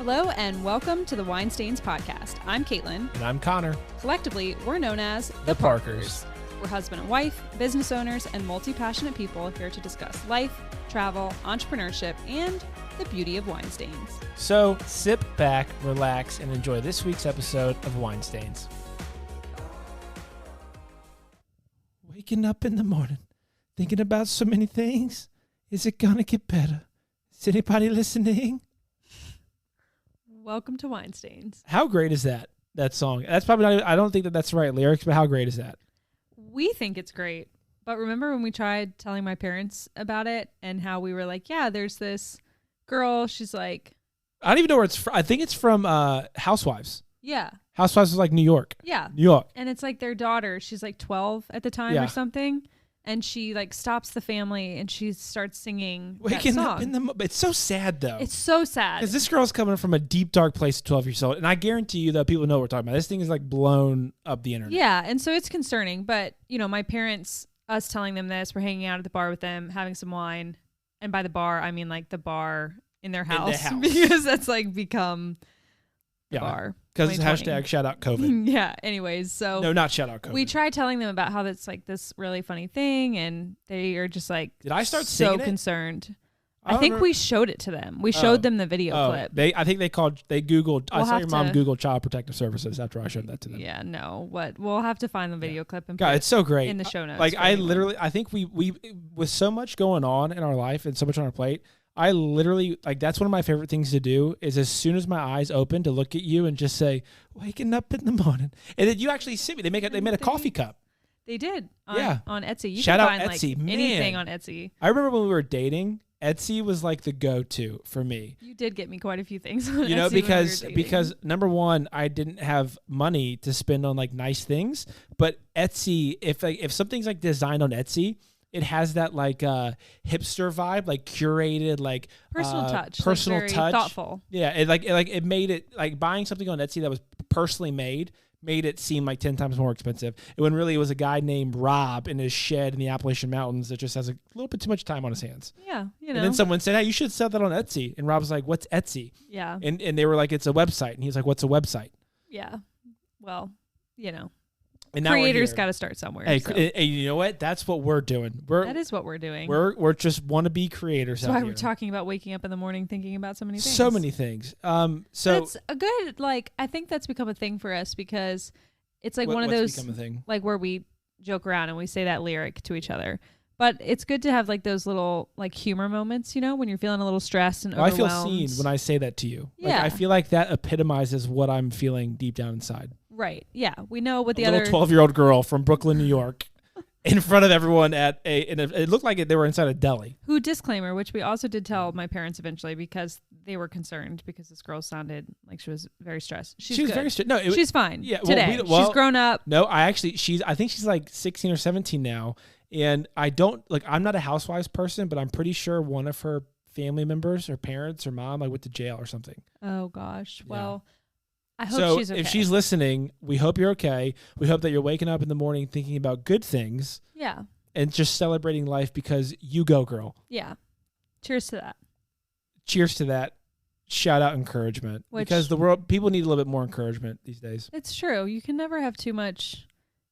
Hello and welcome to the Weinsteins podcast. I'm Caitlin. And I'm Connor. Collectively, we're known as the Parkers. We're husband and wife, business owners, and multi-passionate people here to discuss life, travel, entrepreneurship, and the beauty of Weinsteins. So sit back, relax, and enjoy this week's episode of Weinsteins. Waking up in the morning, thinking about so many things. Is it gonna get better? Is anybody listening? Welcome to Weinsteins. How great is that song? That's probably not even, I don't think that that's the right lyrics, but how great is that? We think it's great. But remember when we tried telling my parents about it and how we were like, yeah, there's this girl. She's like, I don't even know where it's from. I think it's from Housewives. yeah. Housewives is like New York. Yeah. New York. And it's like their daughter. She's like 12 at the time or something. And she like stops the family and she starts singing Waking that up song. in the it's so sad though. It's so sad. Because this girl's coming from a deep, dark place at 12 years old. And I guarantee you that people know what we're talking about. This thing is like blown up the internet. Yeah. And so it's concerning. But, you know, my parents, us telling them this, we're hanging out at the bar with them, having some wine. And by the bar, I mean like the bar in their house. Because that's like become the bar. Because it's hashtag shout out COVID. Yeah. Anyways, so. No, not shout out COVID. We tried telling them about how that's like this really funny thing. And they are just like. Did I start so singing concerned. I think we showed it to them. We showed them the video clip. I think they Googled. I saw your mom Google Child Protective Services after I showed that to them. Yeah, no. We'll have to find the video clip and God, it's so great in the show notes. Like I think we with so much going on in our life and so much on our plate, I literally like that's one of my favorite things to do is as soon as my eyes open to look at you and just say, waking up in the morning. And then you actually see me. They made a coffee cup. They did on Etsy. You Shout can out find Etsy. like anything on Etsy. I remember when we were dating, Etsy was like the go-to for me. You did get me quite a few things on you know, Etsy because number one, I didn't have money to spend on like nice things, but Etsy, if something's like designed on Etsy, it has that like hipster vibe, like curated, like personal touch, personal like touch, thoughtful. Yeah, it made it like buying something on Etsy that was personally made it seem like 10 times more expensive. And when really it was a guy named Rob in his shed in the Appalachian Mountains that just has a little bit too much time on his hands. Yeah, you know. And then someone said, hey, you should sell that on Etsy. And Rob was like, what's Etsy? Yeah. And they were like, it's a website. And he's like, what's a website? Yeah. Well, you know. And creators got to start somewhere. Hey, so. Hey, you know what? That's what we're doing. That is what we're doing. We're just want to be creators. That's why we're talking about waking up in the morning thinking about so many things. So many things. So but it's a good I think that's become a thing for us because it's like one of those like where we joke around and we say that lyric to each other. But it's good to have like those little like humor moments, you know, when you're feeling a little stressed and overwhelmed. I feel seen when I say that to you. Yeah. Like, I feel like that epitomizes what I'm feeling deep down inside. Right. Yeah. We know what the little 12-year-old girl from Brooklyn, New York, in front of everyone it looked like they were inside a deli. Who, disclaimer, which we also did tell my parents eventually because they were concerned because this girl sounded like she was very stressed. She was very stressed. No, she's fine. Yeah. Today. She's grown up. No, I think she's like 16 or 17 now. And I'm not a housewives person, but I'm pretty sure one of her family members or parents or mom went to jail or something. Oh gosh. Well, I hope she's okay. If she's listening, we hope you're okay. We hope that you're waking up in the morning thinking about good things. Yeah. And just celebrating life because you go, girl. Yeah. Cheers to that. Cheers to that. Shout out encouragement. Because people need a little bit more encouragement these days. It's true. You can never have too much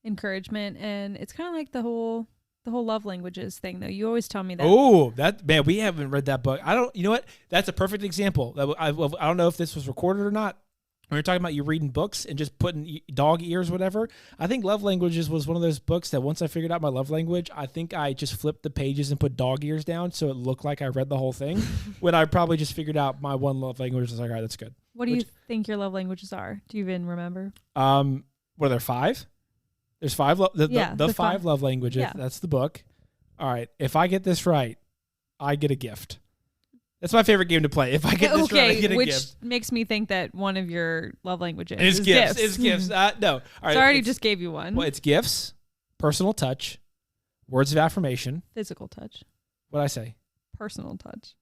encouragement. And it's kind of like the whole love languages thing, though. You always tell me that. Oh, man, we haven't read that book. You know what? That's a perfect example. I don't know if this was recorded or not. When you're talking about you reading books and just putting dog ears, whatever, I think Love Languages was one of those books that once I figured out my love language, I think I just flipped the pages and put dog ears down so it looked like I read the whole thing. When I probably just figured out my one love language, I was like, all right, that's good. What do you think your love languages are? Do you even remember? What are there, 5? There's 5. The 5 love languages. Yeah. That's the book. All right. If I get this right, I get a gift. That's my favorite game to play. If I get this right, I get a gift. Which makes me think that one of your love languages is gifts. It's gifts. No. All right. So I already just gave you one. Well, it's gifts, personal touch, words of affirmation. Physical touch. What'd I say? Personal touch.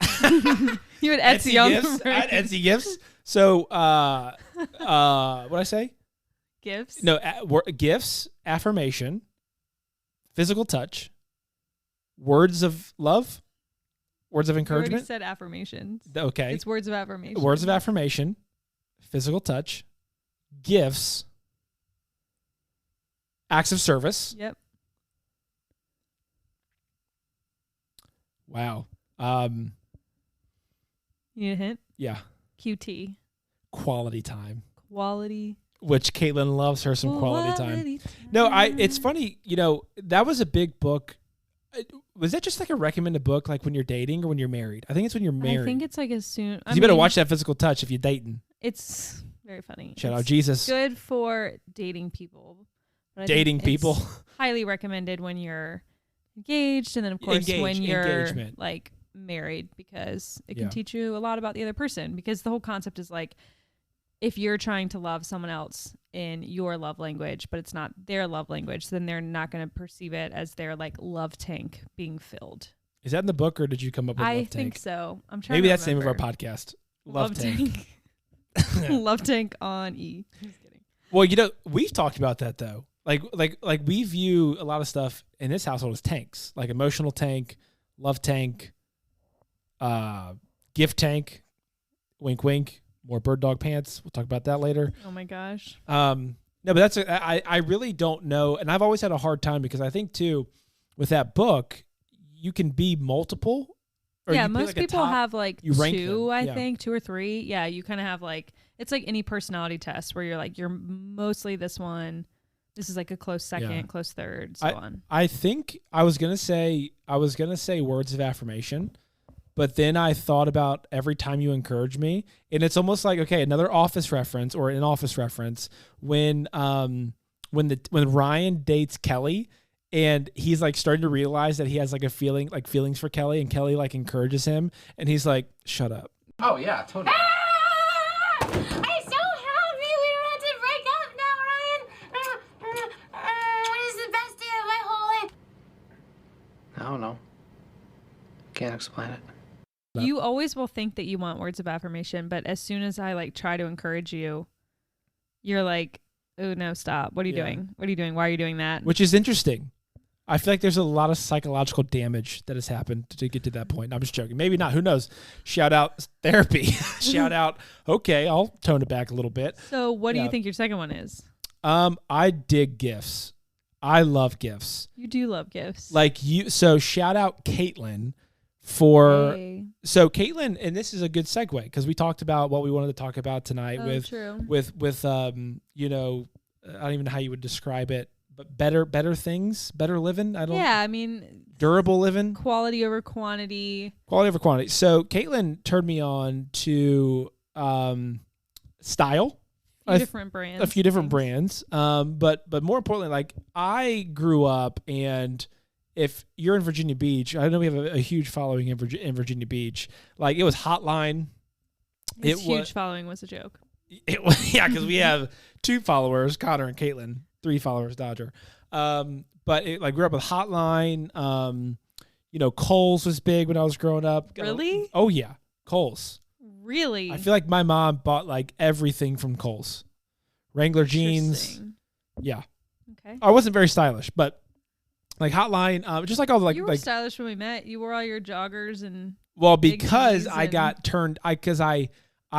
You had Etsy on gifts. I had Etsy gifts. So, what'd I say? Gifts. No, gifts, affirmation, physical touch, words of love. Words of You encouragement. already said affirmations. Okay. It's words of affirmation. Words of affirmation, physical touch, gifts, acts of service. Yep. Wow. You need a hint? Yeah. QT. Quality time. Quality. Which Kaitlyn loves her some quality time. No, it's funny, that was a big book. Was that just like a recommended book like when you're dating or when you're married? I think it's when you're married. I think it's like as soon. You better watch that physical touch if you're dating. It's very funny. Shout out Jesus. Good for dating people. Dating people. Highly recommended when you're engaged, and then of course when you're like married, because it can teach you a lot about the other person, because the whole concept is like, if you're trying to love someone else in your love language, but it's not their love language, then they're not going to perceive it as their like love tank being filled. Is that in the book, or did you come up with love tank? I think so. I'm trying. Maybe that's the name of our podcast. Love tank. Love tank on E. Just kidding. Well, we've talked about that though. Like we view a lot of stuff in this household as tanks, like emotional tank, love tank, gift tank, wink, wink. More bird dog pants. We'll talk about that later. Oh my gosh. No, but I really don't know. And I've always had a hard time, because I think too, with that book, you can be multiple. Yeah, most people have like two, I think, 2 or 3. Yeah, you kind of have like, it's like any personality test where you're like, you're mostly this one. This is like a close second, close third, so on. I think I was gonna say words of affirmation. But then I thought about every time you encourage me, and it's almost like, okay, another Office reference or an Office reference when Ryan dates Kelly, and he's like starting to realize that he has like feelings for Kelly, and Kelly like encourages him, and he's like, "Shut up." Oh yeah, totally. I'm so happy we don't have to break up now, Ryan. What is the best day of my whole life? I don't know. Can't explain it. You always will think that you want words of affirmation, but as soon as I like try to encourage you, you're like, "Oh no, stop. What are you doing? What are you doing? Why are you doing that?" Which is interesting. I feel like there's a lot of psychological damage that has happened to get to that point. I'm just joking. Maybe not. Who knows? Shout out therapy. Shout out. Okay, I'll tone it back a little bit. So what do you think your second one is? I dig gifts. I love gifts. You do love gifts. Like you. So shout out Kaitlyn. So Kaitlyn, and this is a good segue, because we talked about what we wanted to talk about tonight with I don't even know how you would describe it, but better things, better living. I mean, durable living, quality over quantity. So Kaitlyn turned me on to style. A few different brands. But more importantly, like I grew up, and if you're in Virginia Beach, I know we have a huge following in Virginia Beach. Like it was Hotline. Huge following was a joke. Because we have 2 followers, Connor and Kaitlyn, 3 followers, Dodger. But it like grew up with Hotline. Kohl's was big when I was growing up. Really? Oh yeah, Kohl's. Really? I feel like my mom bought like everything from Kohl's. Wrangler jeans. Yeah. Okay. I wasn't very stylish, but like Hotline, just like all the you were stylish when we met. You wore all your joggers and because I got turned. I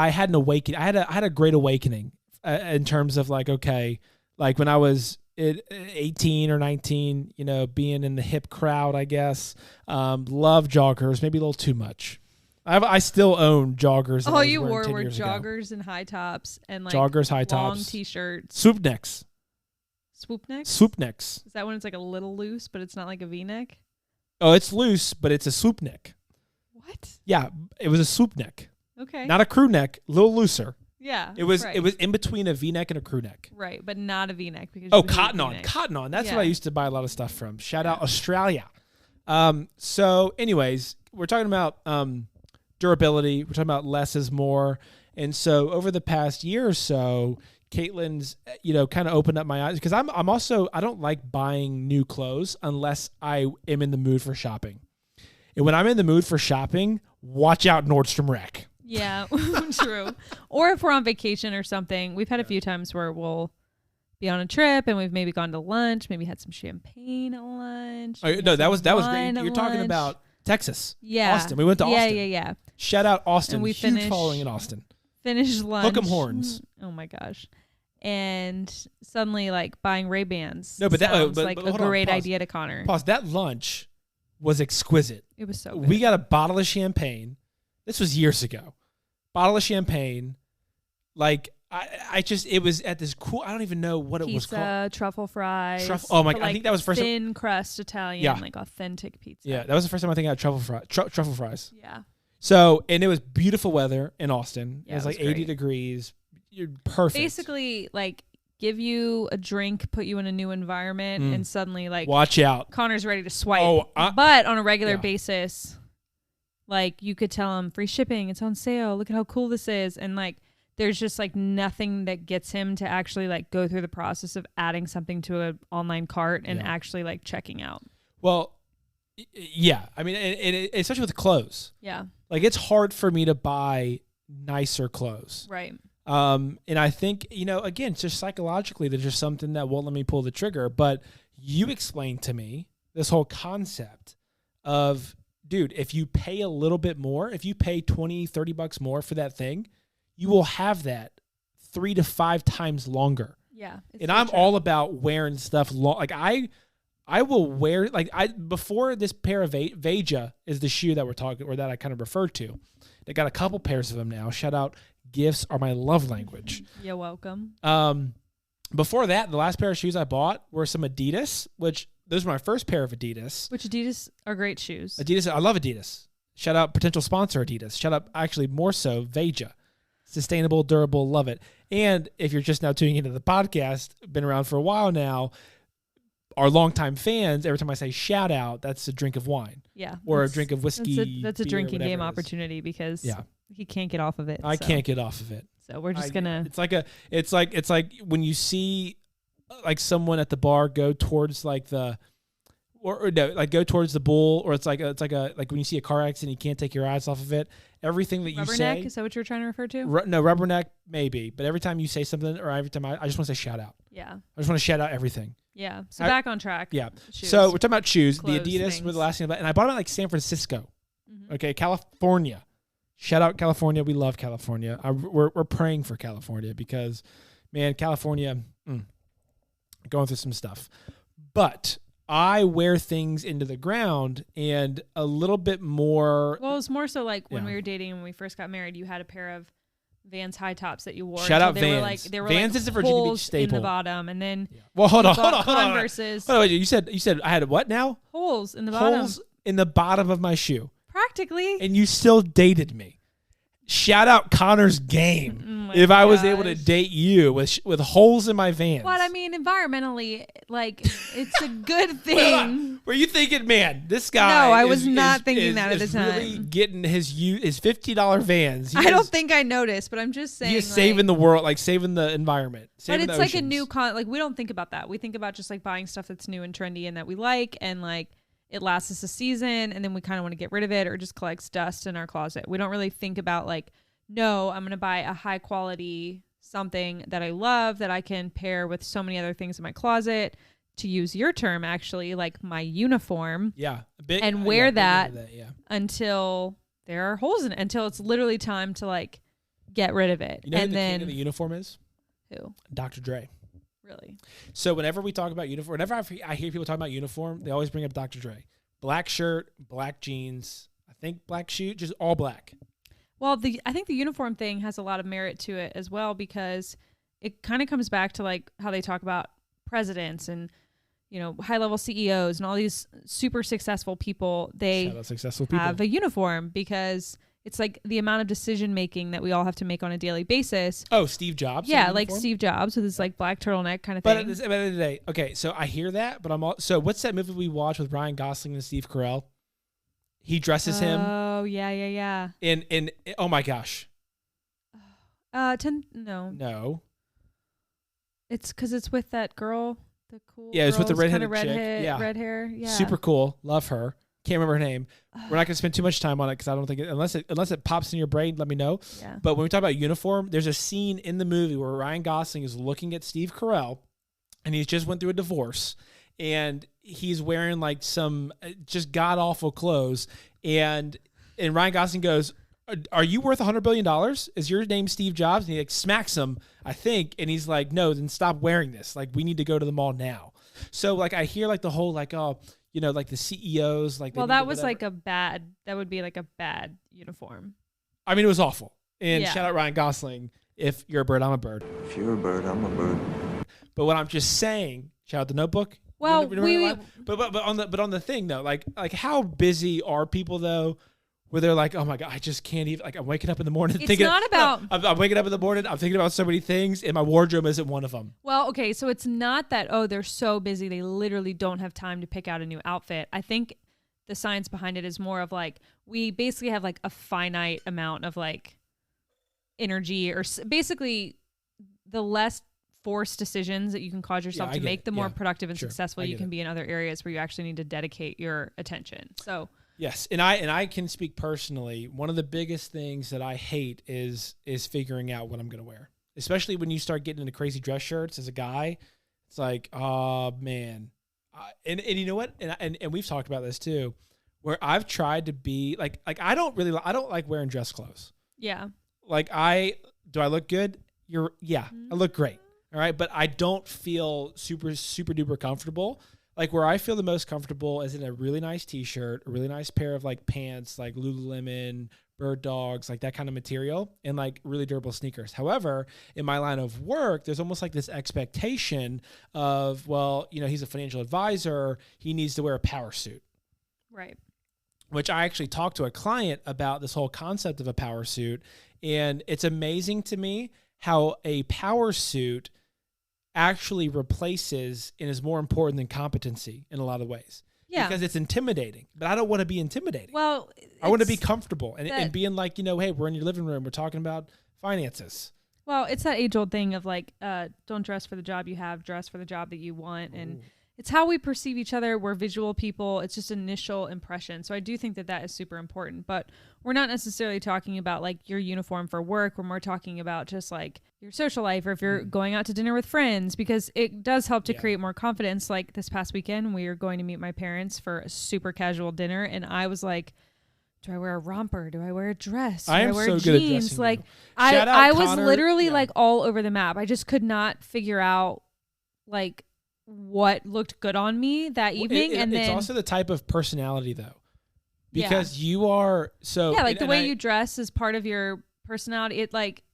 had an awakening. I had a great awakening in terms of like, okay, like when I was 18 or 19, being in the hip crowd, I guess. Love joggers, maybe a little too much. I still own joggers. All you wore were joggers and high tops and like joggers, high tops, long t-shirts, swoop necks. Swoop necks? Swoop necks. Is that when it's like a little loose, but it's not like a V-neck? Oh, it's loose, but it's a swoop neck. What? Yeah, it was a swoop neck. Okay. Not a crew neck, a little looser. Yeah. It was in between a V-neck and a crew neck. Right, but not a V-neck because Cotton On. Cotton On. That's what I used to buy a lot of stuff from. Shout out Australia. So anyways, we're talking about durability. We're talking about less is more. And so over the past year or so, Kaitlyn's, kind of opened up my eyes, because I'm also, I don't like buying new clothes unless I am in the mood for shopping. And when I'm in the mood for shopping, watch out Nordstrom Rack. Yeah, true. Or if we're on vacation or something, we've had a few times where we'll be on a trip and we've maybe gone to lunch, maybe had some champagne at lunch. Oh, no, that was great. You're talking about Texas. Yeah. Austin. We went to Austin. Yeah. Shout out Austin. And we Huge following in Austin. Finished lunch. Hook 'em horns. Oh my gosh. And suddenly, like, buying Ray-Bans No, but that sounds but like a hold on, great pause. idea to Connor. Pause. That lunch was exquisite. It was so good. We got a bottle of champagne. This was years ago. Bottle of champagne. Like, I just, it was at this cool, I don't even know what it was called. Pizza, truffle fries. Oh my God. Like, I think that was the first thin crust Italian, like authentic pizza. Yeah, that was the first time I think I had truffle fries. Yeah. So, and it was beautiful weather in Austin. Yeah, it was like 80 degrees. You're perfect. Basically, like, give you a drink, put you in a new environment, and suddenly, like, watch out. Connor's ready to swipe. But on a regular basis, like, you could tell him free shipping, it's on sale, look at how cool this is. And, like, there's just, like, nothing that gets him to actually, like, go through the process of adding something to an online cart and actually, like, checking out. Well, yeah. I mean, especially with clothes. Yeah. Like, it's hard for me to buy nicer clothes. Right. And I think, again, just psychologically, there's just something that won't let me pull the trigger. But you explained to me this whole concept of, dude, if you pay a little bit more, if you pay $20-$30 more for that thing, you will have that 3 to 5 times longer. Yeah. And I'm all about wearing stuff long. Like, I will wear, like, before this pair of Veja is the shoe that we're talking, or that I kind of referred to. They got a couple pairs of them now. Shout out. Gifts are my love language. You're welcome. Before that, the last pair of shoes I bought were some Adidas, which those were my first pair of Adidas. Which Adidas are great shoes. Adidas, I love Adidas. Shout out potential sponsor Adidas. Shout out, actually more so, Veja. Sustainable, durable, love it. And if you're just now tuning into the podcast, been around for a while now, our longtime fans, every time I say shout out, that's a drink of wine. Yeah. Or a drink of whiskey. That's a drinking game opportunity because he can't get off of it. I can't get off of it. So we're just gonna. It's like when you see like someone at the bar go towards like the, or no, like go towards the bull, or it's like when you see a car accident, you can't take your eyes off of it. Everything that you say. Rubberneck, is that what you're trying to refer to? No, rubberneck maybe, but every time you say something, or every time I just want to say shout out. Yeah. I just want to shout out everything. Yeah. So back on track. Yeah. Shoes. So we're talking about shoes. Clothes, the Adidas things. were the last thing about, and I bought them at like San Francisco. Mm-hmm. Okay, California. Shout out California. We love California. We're praying for California because, man, California going through some stuff. But I wear things into the ground and a little bit more. Well, it's more so like when we were dating, when we first got married, you had a pair of Vans high tops that you wore. Shout out they Vans. Were Vans like is a Virginia Beach staple. In the bottom, and then well, hold on. Converses. Hold on. You said I had what now? Holes in the bottom. Holes in the bottom of my shoe. Practically. And you still dated me. Shout out Connor's game. If I was able to date you with holes in my Vans. What I mean, environmentally, like it's a good thing. Were you thinking, man, this guy? No, I was not thinking that at the time. Really getting his $50 Vans. I don't think I noticed, but I'm just saying. He's saving the world, like saving the environment. But it's like a new like we don't think about that. We think about just like buying stuff that's new and trendy and that we like, and like it lasts us a season, and then we kind of want to get rid of it or just collects dust in our closet. We don't really think about like, no, I'm going to buy a high quality something that I love that I can pair with so many other things in my closet, to use your term, actually, like my uniform. Yeah. And wear that until there are holes in it, until it's literally time to like get rid of it. You know who the king of the uniform is? Who? Dr. Dre. Really? So whenever we talk about uniform, whenever I hear people talk about uniform, they always bring up Dr. Dre. Black shirt, black jeans, I think black shoe, just all black. Well, I think the uniform thing has a lot of merit to it as well, because it kind of comes back to like how they talk about presidents and, you know, high level CEOs and all these super successful people. They have a uniform because it's like the amount of decision making that we all have to make on a daily basis. Oh, Steve Jobs. Yeah, like Steve Jobs with his like black turtleneck kind of thing. But at the end of the day, okay, so I hear that, but so what's that movie we watched with Ryan Gosling and Steve Carell? He dresses him. Oh, yeah. In oh my gosh. No. It's because it's with that girl, the cool. Yeah, it's with the redheaded chick. Red hair. Yeah. Super cool. Love her. Can't remember her name. We're not going to spend too much time on it because I don't think unless it pops in your brain, let me know. Yeah. But when we talk about uniform, there's a scene in the movie where Ryan Gosling is looking at Steve Carell, and he's just went through a divorce, and he's wearing like some just god awful clothes, and Ryan Gosling goes, "Are you worth $100 billion? Is your name Steve Jobs?" And he like smacks him, I think, and he's like, "No, then stop wearing this. Like, we need to go to the mall now." So like I hear like the whole like, oh, you know, like the CEOs like. Well, that was like that would be like a bad uniform. I mean, it was awful. And shout out Ryan Gosling. If you're a bird, I'm a bird. If you're a bird, I'm a bird. But what I'm just saying, shout out the Notebook. Well, but on the thing though, like how busy are people though, where they're like, oh my god, I just can't even. Like I'm waking up in the morning. It's not about. I'm waking up in the morning. I'm thinking about so many things, and my wardrobe isn't one of them. Well, okay, so it's not that they're so busy they literally don't have time to pick out a new outfit. I think the science behind it is more of like we basically have like a finite amount of like energy, or basically the less forced decisions that you can cause yourself to make, the more productive and successful you can be in other areas where you actually need to dedicate your attention. So yes, and I can speak personally. One of the biggest things that I hate is figuring out what I'm going to wear, especially when you start getting into crazy dress shirts as a guy. It's like, oh man, and you know what? And we've talked about this too, where I've tried to be like I don't like wearing dress clothes. Yeah. Like do I look good? I look great. All right. But I don't feel super, super duper comfortable. Like where I feel the most comfortable is in a really nice t-shirt, a really nice pair of like pants, like Lululemon, Bird Dogs, like that kind of material, and like really durable sneakers. However, in my line of work, there's almost like this expectation of, well, you know, he's a financial advisor. He needs to wear a power suit. Right. Which I actually talked to a client about this whole concept of a power suit. And it's amazing to me how a power suit actually replaces and is more important than competency in a lot of ways. Yeah. Because it's intimidating. But I don't want to be intimidating. Well, I want to be comfortable and being like, you know, hey, we're in your living room. We're talking about finances. Well, it's that age-old thing of like, don't dress for the job you have, dress for the job that you want. And it's how we perceive each other. We're visual people. It's just initial impression. So I do think that is super important. But we're not necessarily talking about like your uniform for work. We're more talking about just like your social life, or if you're going out to dinner with friends, because it does help to create more confidence. Like this past weekend, we were going to meet my parents for a super casual dinner. And I was like, do I wear a romper? Do I wear a dress? Do I wear so jeans? Good at dressing. Like I was literally like all over the map. I just could not figure out like what looked good on me that evening. And it's also the type of personality though, because you are so like the way you dress is part of your personality. It like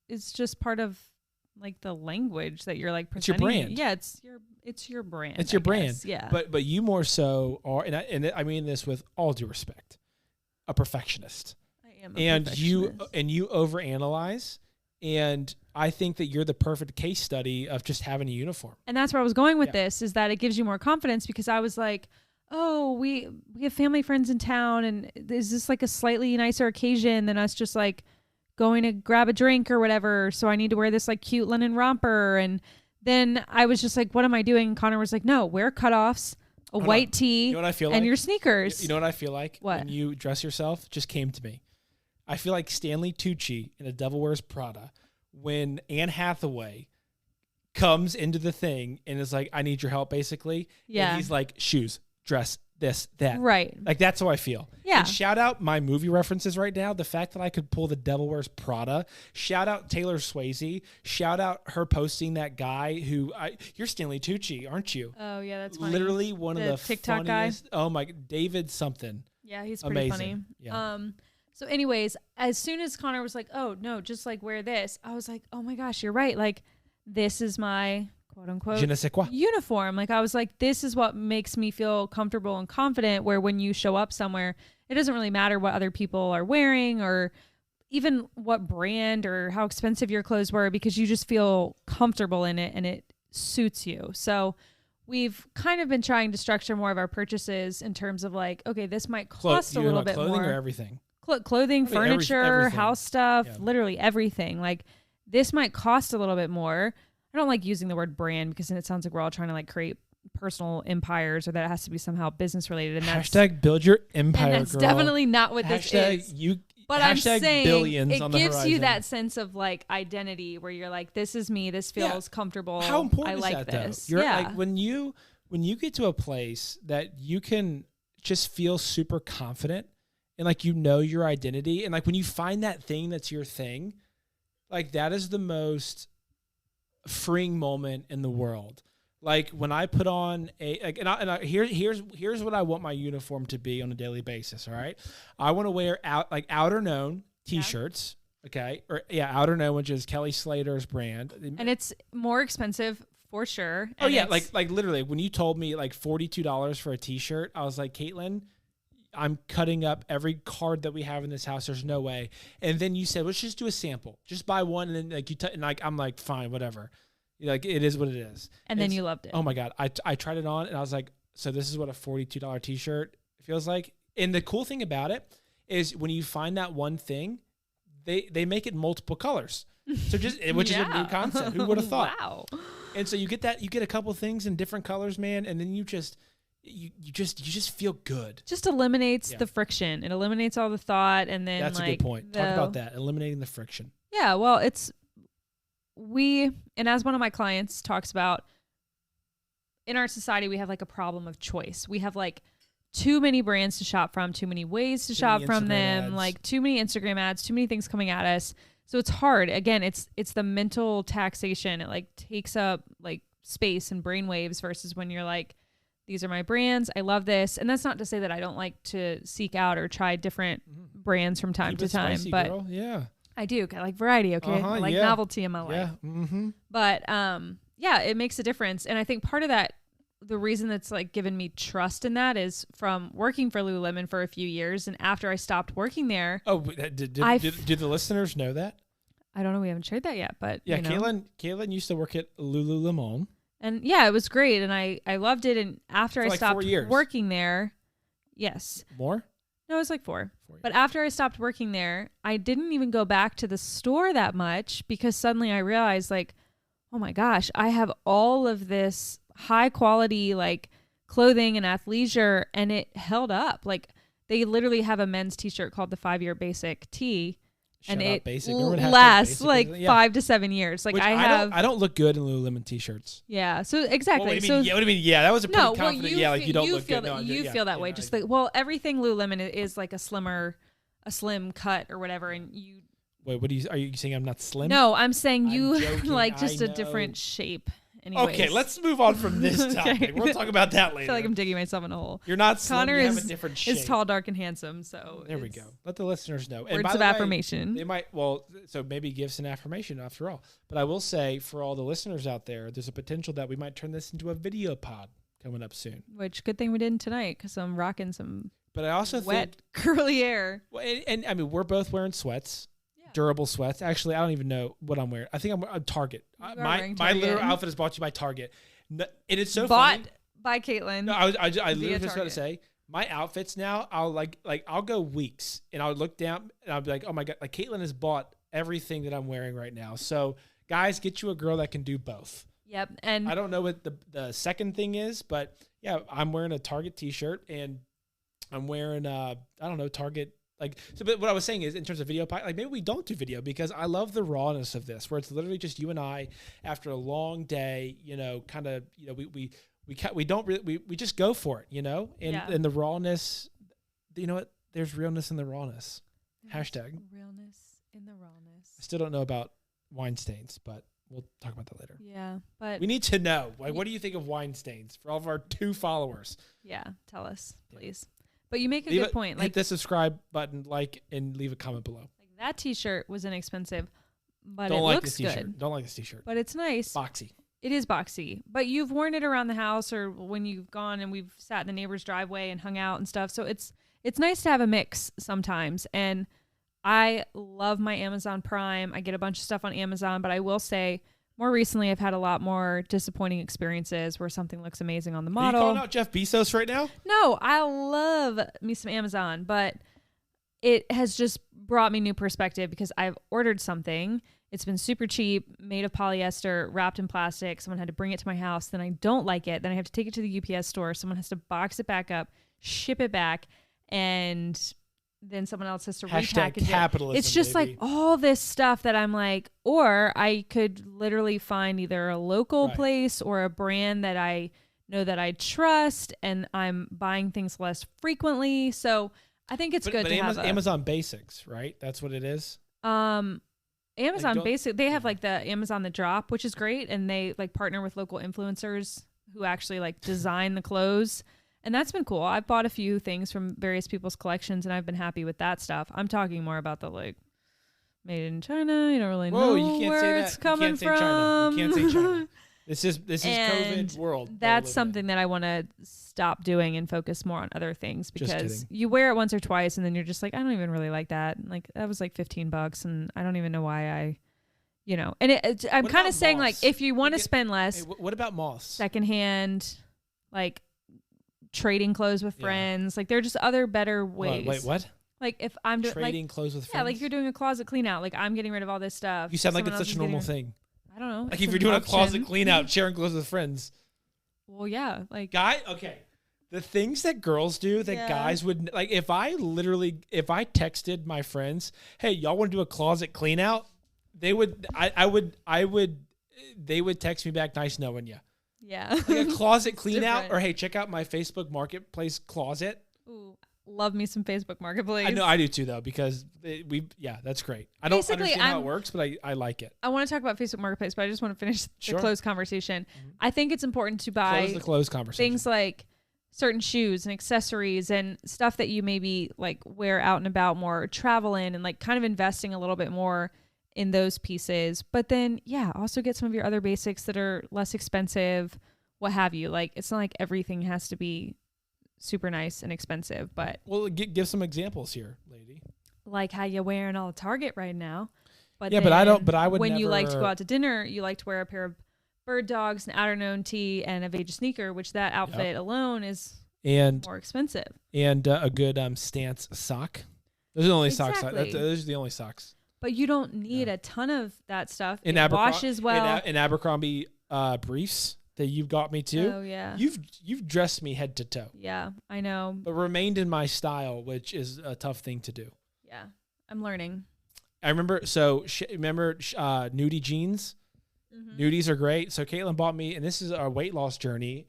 it's just part of like the language that you're like presenting. It's your brand. Yeah, it's your brand. It's your brand. Yeah. But you more so are, and I mean this with all due respect, a perfectionist. I am a perfectionist. you overanalyze. And I think that you're the perfect case study of just having a uniform. And that's where I was going with this, is that it gives you more confidence, because I was like, oh, we have family friends in town, and is this like a slightly nicer occasion than us just like going to grab a drink or whatever? So I need to wear this like cute linen romper. And then I was just like, what am I doing? And Connor was like, no, wear cutoffs, a white tee, you know what I feel and like? your sneakers. You know what I feel like? What? When you dress yourself, just came to me. I feel like Stanley Tucci in A Devil Wears Prada when Anne Hathaway comes into the thing and is like, I need your help, basically. Yeah. And he's like, shoes, dress, this, that. Right. Like, that's how I feel. Yeah. And shout out my movie references right now. The fact that I could pull The Devil Wears Prada. Shout out Taylor Swayze. Shout out her posting that guy who, you're Stanley Tucci, aren't you? Oh, yeah, that's funny. Literally one of the TikTok funniest. guy. Oh, my, David something. Yeah, he's pretty amazing. Funny. Yeah. So anyways, as soon as Connor was like, oh, no, just like wear this, I was like, oh my gosh, you're right. Like, this is my quote unquote je ne sais quoi uniform. Like, I was like, this is what makes me feel comfortable and confident, where when you show up somewhere, it doesn't really matter what other people are wearing or even what brand or how expensive your clothes were, because you just feel comfortable in it and it suits you. So we've kind of been trying to structure more of our purchases in terms of like, okay, this might cost a little bit more. Clothing or everything? Clothing, furniture, everything. House stuff, literally everything. Like, this might cost a little bit more. I don't like using the word brand, because then it sounds like we're all trying to like create personal empires, or that it has to be somehow business related. And hashtag build your empire, and that's girl. Definitely not what this is. But I'm saying it gives you that sense of like identity, where you're like, this is me. This feels comfortable. How important I like is that, this. though? You're like, when when you get to a place that you can just feel super confident and like your identity, and like when you find that thing that's your thing, like that is the most freeing moment in the world. Like when I put on here's what I want my uniform to be on a daily basis. All right, I want to wear Outer Known t-shirts. Yeah. Okay, Outer Known, which is Kelly Slater's brand, and it's more expensive for sure. Oh yeah, like literally when you told me like $42 for a t-shirt, I was like, Kaitlyn, I'm cutting up every card that we have in this house. There's no way. And then you said, let's just do a sample. Just buy one, and then like I'm like, fine, whatever. Like it is what it is. And then you loved it. Oh my God, I tried it on, and I was like, so this is what a $42 t-shirt feels like. And the cool thing about it is when you find that one thing, they make it multiple colors. So which is a new concept. Who would have thought? Wow. And so you get a couple things in different colors, man, and then you just feel good. Just eliminates the friction. It eliminates all the thought, and then that's a good point. Talk about that, eliminating the friction. Yeah, well, and as one of my clients talks about, in our society we have like a problem of choice. We have like too many brands to shop from, too many ways to shop from them, like too many Instagram ads, too many things coming at us. So it's hard. Again, it's the mental taxation. It like takes up like space and brain waves versus when you're like, these are my brands. I love this. And that's not to say that I don't like to seek out or try different brands from time to time. Spicy, but girl. Yeah, I do. I like variety. Okay. I like novelty in my life. Yeah. Mm-hmm. But it makes a difference. And I think part of that, the reason that's like given me trust in that is from working for Lululemon for a few years. And after I stopped working there. Oh, did the listeners know that? I don't know. We haven't shared that yet, but yeah, Kaitlyn used to work at Lululemon. And yeah, it was great. And I loved it. And after I stopped working there, yes. More? No, it was like 4. But after I stopped working there, I didn't even go back to the store that much because suddenly I realized like, oh my gosh, I have all of this high quality like clothing and athleisure, and it held up. Like they literally have a men's t-shirt called the 5-year basic tee. And it lasts like 5 to 7 years. Like I don't look good in Lululemon t-shirts. Yeah. So exactly. What do you mean? Yeah, that was a pretty confident. Like you don't look good. No, you feel that way. Just everything Lululemon is like a slim cut or whatever. And you. Wait, are you saying I'm not slim? No, I'm saying you like just a different shape. Anyways. Okay, let's move on from this topic. Okay. We'll talk about that later. I feel like I'm digging myself in a hole. You're not slim. Connor you have a different shape. is tall, dark, and handsome. So there we go. Let the listeners know. Words of affirmation. They might. So maybe give us an affirmation after all. But I will say for all the listeners out there, there's a potential that we might turn this into a video pod coming up soon. Which good thing we didn't tonight because I'm rocking some. But I also wet curly hair. Well, and I mean we're both wearing sweats. Durable sweats. Actually, I don't even know what I'm wearing. I think I'm Target. My literal outfit is brought to you by Target. And it's so funny. Bought by Kaitlyn. No, I literally just about to say my outfits now. I'll I'll go weeks and I'll look down and I'll be like, oh my God, like Kaitlyn has bought everything that I'm wearing right now. So guys, get you a girl that can do both. Yep. And I don't know what the second thing is, but yeah, I'm wearing a Target t-shirt and I'm wearing I don't know, Target. But what I was saying is, in terms of video, maybe we don't do video because I love the rawness of this, where it's literally just you and I after a long day. We just go for it, and the rawness. You know what? There's realness in the rawness. Hashtag realness in the rawness. I still don't know about wine stains, but we'll talk about that later. Yeah, but we need to know. What do you think of wine stains for all of our 2 followers? Yeah, tell us, please. But you make a good point. Hit the subscribe button, and leave a comment below. Like that t-shirt was inexpensive, but it looks good. Don't like this t-shirt. But it's nice. Boxy. It is boxy. But you've worn it around the house or when you've gone and we've sat in the neighbor's driveway and hung out and stuff. So it's nice to have a mix sometimes. And I love my Amazon Prime. I get a bunch of stuff on Amazon, but I will say more recently, I've had a lot more disappointing experiences where something looks amazing on the model. Are you calling out Jeff Bezos right now? No, I love me some Amazon, but it has just brought me new perspective because I've ordered something. It's been super cheap, made of polyester, wrapped in plastic. Someone had to bring it to my house. Then I don't like it. Then I have to take it to the UPS store. Someone has to box it back up, ship it back, and then someone else has to repackage it. Capitalism, it's just baby. like all this stuff that I'm like, or I could literally find either a local place or a brand that I know that I trust, and I'm buying things less frequently. So I think it's good to have Amazon Basics, right? That's what it is. Amazon Basic, they have like the Amazon The Drop, which is great, and they like partner with local influencers who actually like design the clothes, and that's been cool. I've bought a few things from various people's collections, and I've been happy with that stuff. I'm talking more about the like made in China. You don't really know where it's coming from. You can't say China. This is COVID world. That's something that I want to stop doing and focus more on other things, because you wear it once or twice and then you're just like, I don't even really like that. Like that was like $15 and I don't even know why I, and I'm kind of saying like, if you want to spend less, what about moss? Secondhand, like trading clothes with friends. Like there are just other better ways. Wait, what? Like if I'm doing trading clothes with friends. Yeah, like you're doing a closet clean out. Like I'm getting rid of all this stuff. You sound like it's such a normal thing. I don't know. Like if you're doing a closet clean out, sharing clothes with friends. Well, yeah, like okay. The things that girls do that guys would like, if I texted my friends, hey, y'all want to do a closet clean out? They would text me back, nice knowing you. Yeah. Like a closet clean out, or hey, check out my Facebook Marketplace closet. Ooh, love me some Facebook Marketplace. I know I do too though, because that's great. I don't understand how it works, but I like it. I want to talk about Facebook Marketplace, but I just want to finish the clothes conversation. Mm-hmm. I think it's important to buy the clothes conversation. Things like certain shoes and accessories and stuff that you maybe like wear out and about more, or travel in, and like kind of investing a little bit more in those pieces. But then also get some of your other basics that are less expensive, what have you. Like it's not like everything has to be super nice and expensive, but give some examples here, lady. Like how you're wearing all Target right now. But yeah, but I don't. But I would. When never... you like to go out to dinner, you like to wear a pair of bird dogs, an outer known tee, and a Veja sneaker, which that outfit alone is more expensive. And a good stance sock. Those are the only socks. Those are the only socks. But you don't need a ton of that stuff. It washes well. In Abercrombie briefs that you've got me too. Oh yeah. You've dressed me head to toe. Yeah, I know. But remained in my style, which is a tough thing to do. Yeah, I'm learning. I remember. So remember nudie jeans. Mm-hmm. Nudies are great. So Kaitlyn bought me, and this is our weight loss journey.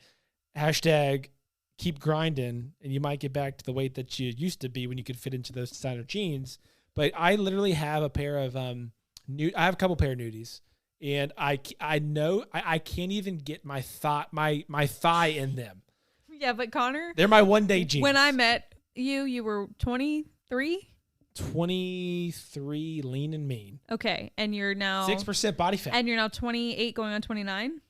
# keep grinding, and you might get back to the weight that you used to be when you could fit into those designer jeans. But I literally have a pair of I have a couple pair of nudies, and I know I can't even get my thigh in them. Yeah, but Connor, they're my one day jeans. When I met you, you were 23. 23, lean and mean. Okay, and you're now 6% body fat, and you're now 28, going on 29.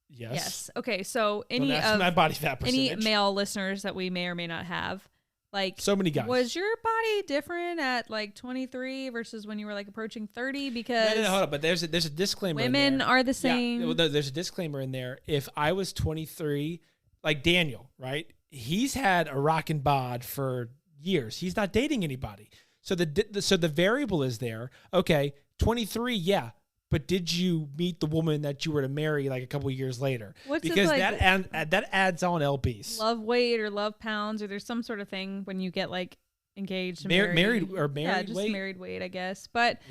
Yes. Okay, so any of my body fat percentage. Any male listeners that we may or may not have, like so many guys, was your body different at like 23 versus when you were like approaching 30? Because no, hold on, but there's a disclaimer. Women are the same. Yeah, there's a disclaimer in there. If I was 23, like Daniel, right? He's had a rockin' bod for years. He's not dating anybody. So the variable is there. Okay, 23, yeah. But did you meet the woman that you were to marry like a couple of years later? Because that adds on lbs. Love weight or love pounds, or there's some sort of thing when you get like engaged and married yeah, just weight. Married weight, I guess. But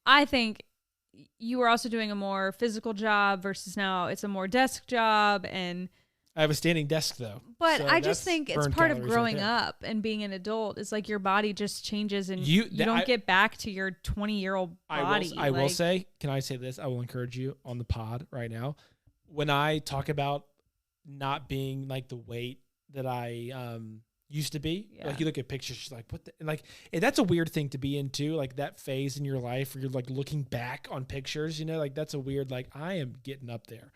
I think you were also doing a more physical job versus now it's a more desk job, and I have a standing desk though. But so I just think it's part of growing up and being an adult. It's like your body just changes, and you don't get back to your 20-year-old body. I will say, can I say this? I will encourage you on the pod right now. When I talk about not being like the weight that I used to be, like you look at pictures, you're like, what the, and that's a weird thing to be into, like that phase in your life where you're like looking back on pictures, like that's a weird, like I am getting up there.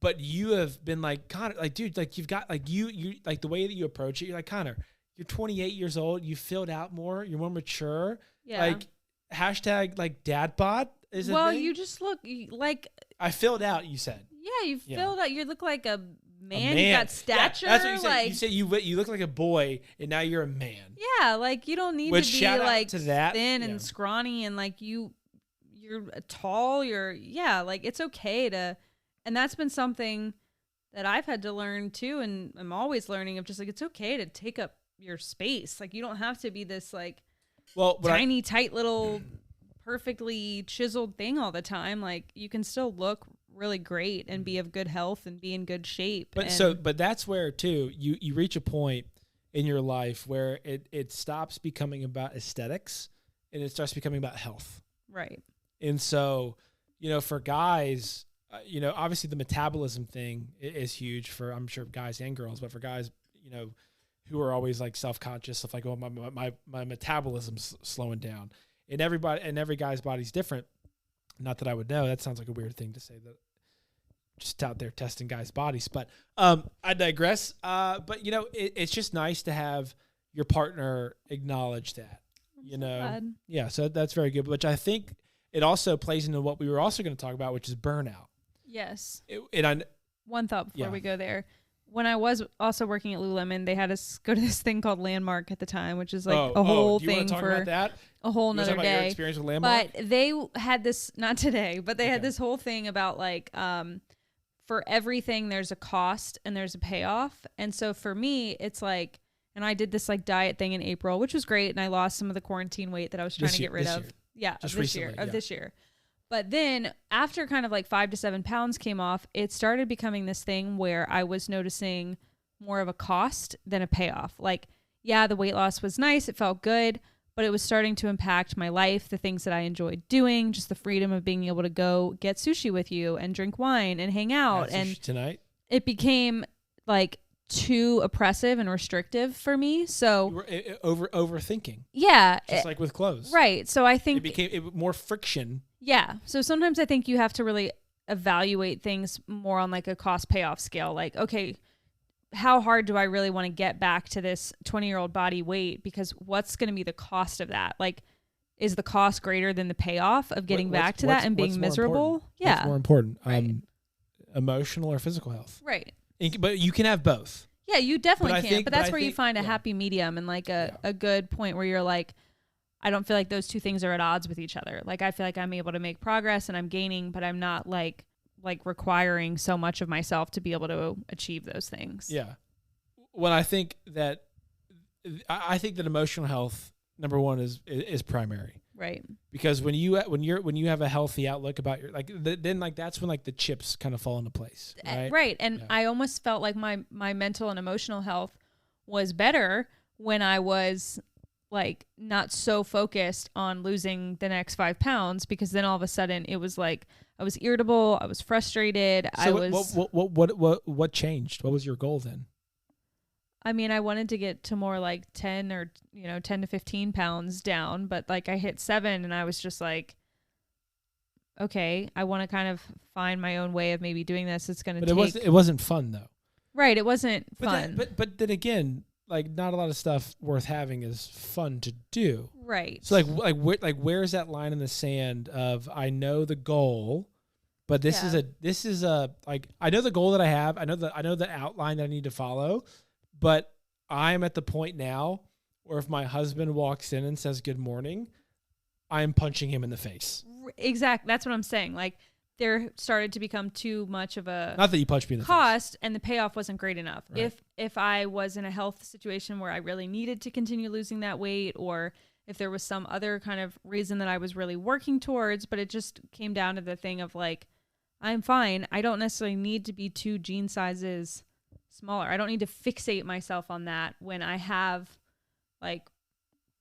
But you have been like, Connor, like, dude, like you've got like you like the way that you approach it. You're like, Connor, you're 28 years old. You filled out more. You're more mature. Yeah. Like # like dad bod is. Well, you just look like I filled out. You said. Yeah, you filled out. You look like a man. You got stature. Yeah, that's what you said. Like, you said you look like a boy, and now you're a man. Yeah, like you don't need to be like thin and scrawny, and like you're tall. Like it's okay to. And that's been something that I've had to learn too, and I'm always learning of just like it's okay to take up your space. Like you don't have to be this like tiny, tight little, perfectly chiseled thing all the time. Like you can still look really great and be of good health and be in good shape. But that's where too, you reach a point in your life where it stops becoming about aesthetics and it starts becoming about health. Right. And so, for guys, obviously the metabolism thing is huge for, I'm sure, guys and girls, but for guys, who are always like self-conscious of like, oh, my metabolism's slowing down, and every guy's body's different. Not that I would know. That sounds like a weird thing to say, that just out there testing guys' bodies, but I digress. But it's just nice to have your partner acknowledge that, Yeah. So that's very good, which I think it also plays into what we were also going to talk about, which is burnout. Yes. One thought before we go there. When I was also working at Lululemon, they had us go to this thing called Landmark at the time, which is like a whole thing for a whole nother day. Your experience with Landmark? But they had this, not today, but they had this whole thing about like, for everything, there's a cost and there's a payoff. And so for me, it's like, and I did this like diet thing in April, which was great. And I lost some of the quarantine weight that I was trying to get rid of. Yeah. This year. But then after kind of like 5 to 7 pounds came off, it started becoming this thing where I was noticing more of a cost than a payoff. Like, yeah, the weight loss was nice. It felt good, but it was starting to impact my life, the things that I enjoyed doing, just the freedom of being able to go get sushi with you and drink wine and hang out. And tonight it became like too oppressive and restrictive for me. So you were overthinking. Yeah. Just like with clothes. Right. So I think it became more friction. Yeah. So sometimes I think you have to really evaluate things more on like a cost payoff scale. Like, okay, how hard do I really want to get back to this 20-year-old body weight? Because what's going to be the cost of that? Like, is the cost greater than the payoff of getting back to that and being miserable? Yeah. What's more important? Right. Emotional or physical health? Right. But you can have both. Yeah, you definitely can. But that's where you find a happy medium and like a good point where you're like, I don't feel like those two things are at odds with each other. Like, I feel like I'm able to make progress and I'm gaining, but I'm not like requiring so much of myself to be able to achieve those things. Yeah. Well, I think that emotional health, number one, is primary. Right. Because when you have a healthy outlook about your then that's when like the chips kind of fall into place. Right. Right. And I almost felt like my mental and emotional health was better when I was like not so focused on losing the next 5 pounds, because then all of a sudden it was like I was irritable, I was frustrated. So what changed? What was your goal then? I mean, I wanted to get to more like 10 or 10 to 15 pounds down, but like I hit 7 and I was just like, okay, I want to kind of find my own way of maybe doing this. It's going to take. It wasn't fun though. Right. It wasn't fun. But then again, like not a lot of stuff worth having is fun to do. Right. So where's that line in the sand of I know the goal, but this is a like I know the goal that I have. I know the outline that I need to follow, but I'm at the point now where if my husband walks in and says good morning, I'm punching him in the face. Exactly. That's what I'm saying. Like there started to become too much of a not that you punched me in the cost face. And the payoff wasn't great enough. Right. If I was in a health situation where I really needed to continue losing that weight, or if there was some other kind of reason that I was really working towards, but it just came down to the thing of like, I'm fine. I don't necessarily need to be 2 jean sizes smaller. I don't need to fixate myself on that when I have like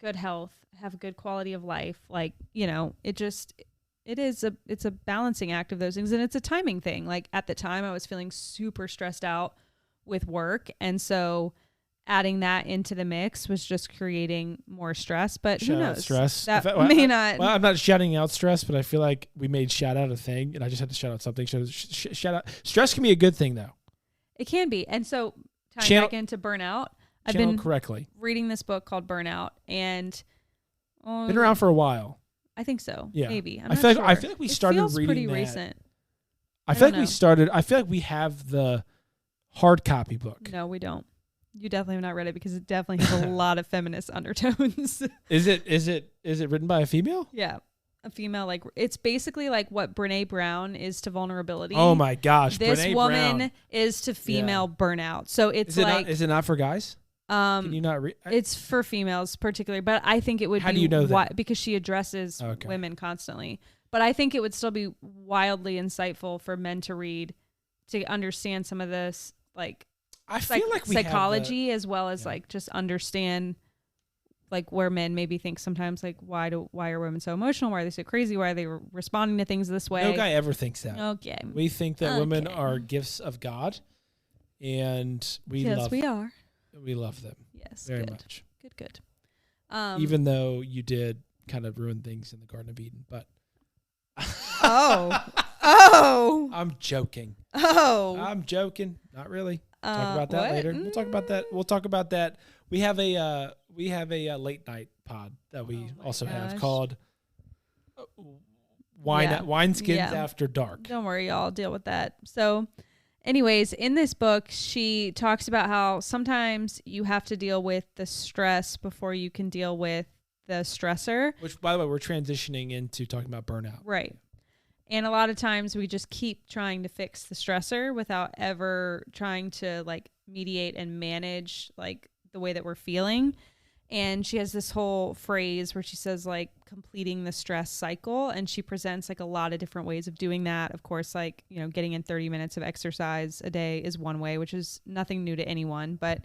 good health, have a good quality of life. Like, it's a balancing act of those things, and it's a timing thing. Like at the time I was feeling super stressed out with work, and so adding that into the mix was just creating more stress. But who knows? Stress. That may not. Well, I'm not shouting out stress, but I feel like we made shout out a thing, and I just had to shout out something. Shout out. Stress can be a good thing, though. It can be, and so tying back into burnout, I've been reading this book called Burnout, and been around for a while. I think so. Yeah, maybe. I feel like we started reading pretty that. Recent. I feel like we have the hard copy book. No, we don't. You definitely have not read it because it definitely has a lot of feminist undertones. Is it written by a female? Yeah. A female, like it's basically like what Brene Brown is to vulnerability. Oh my gosh. This Brene woman Brown is to female burnout. So it's is it not for guys? Can you not read? It's for females particularly, but I think it would How be. do you know that? Because she addresses women constantly. But I think it would still be wildly insightful for men to read to understand some of this, like, I feel like we psychology as well as like just understand like where men maybe think sometimes like why are women so emotional? Why are they so crazy? Why are they responding to things this way? No guy ever thinks that. Okay. We think that women are gifts of God, and we love them. Yes, very much. Good. Even though you did kind of ruin things in the Garden of Eden, but oh, I'm joking. I'm joking. Not really. Talk about that later. We'll talk about that. We'll talk about that. We have a late night pod that we also have called Wineskins After Dark. Don't worry, y'all. I'll deal with that. So, anyways, in this book, she talks about how sometimes you have to deal with the stress before you can deal with the stressor. Which, by the way, we're transitioning into talking about burnout. Right. And a lot of times we just keep trying to fix the stressor without ever trying to like mediate and manage like the way that we're feeling. And she has this whole phrase where she says like completing the stress cycle. And she presents like a lot of different ways of doing that. Of course, like, you know, getting in 30 minutes of exercise a day is one way, which is nothing new to anyone. But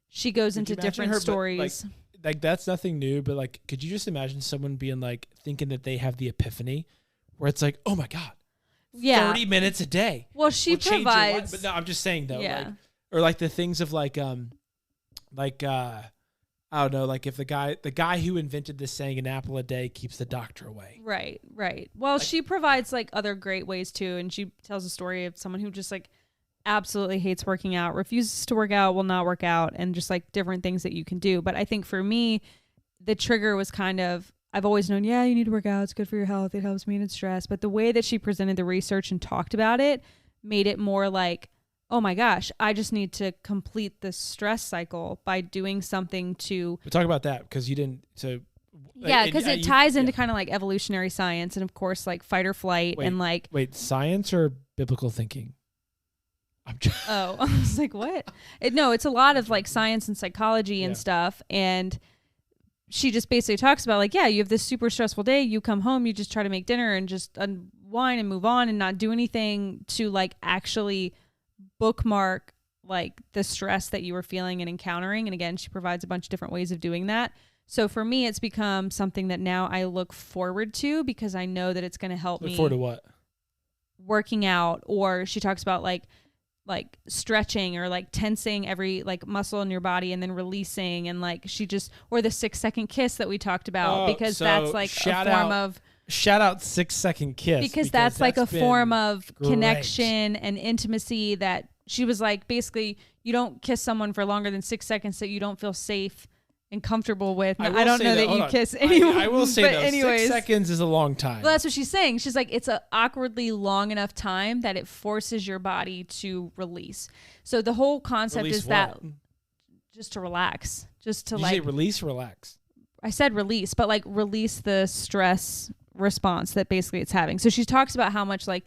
she goes into different stories. Like that's nothing new. But like, could you just imagine someone being like thinking that they have the epiphany? Where it's like, oh my God, 30 minutes a day. Well, she provides. But no, I'm just saying though, like, or like the things of like I don't know, like if the guy who invented this saying an apple a day keeps the doctor away. Right. Well, like, she provides like other great ways too. And she tells a story of someone who just like absolutely hates working out, refuses to work out, will not work out, and just like different things that you can do. But I think for me, the trigger was kind of, I've always known, you need to work out. It's good for your health. It helps manage stress. But the way that she presented the research and talked about it made it more like, oh my gosh, I just need to complete the stress cycle by doing something to... We'll talk about that because you didn't... Yeah, because it ties into kind of like evolutionary science and of course like fight or flight and like... Wait, science or biblical thinking? I was like, what? It's a lot of like science and psychology and stuff. And... she just basically talks about like, you have this super stressful day. You come home, you just try to make dinner and just unwind and move on and not do anything to like actually bookmark like the stress that you were feeling and encountering. And again, she provides a bunch of different ways of doing that. So for me, it's become something that now I look forward to because I know that it's going to help me. Look forward to what? Working out. Or she talks about like stretching or like tensing every like muscle in your body and then releasing, and like or the 6-second kiss that we talked about, because that's like a form of shout out 6-second kiss, because that's like a form of connection and intimacy that she was like, basically you don't kiss someone for longer than 6 seconds that you don't feel safe and comfortable with. I don't know that you kiss anyone. I will say though, 6 seconds is a long time. Well, that's what she's saying. She's like, it's a awkwardly long enough time that it forces your body to release. So the whole concept is that just to relax, just to Did you say release, relax? I said release, but like release the stress response that basically it's having. So she talks about how much like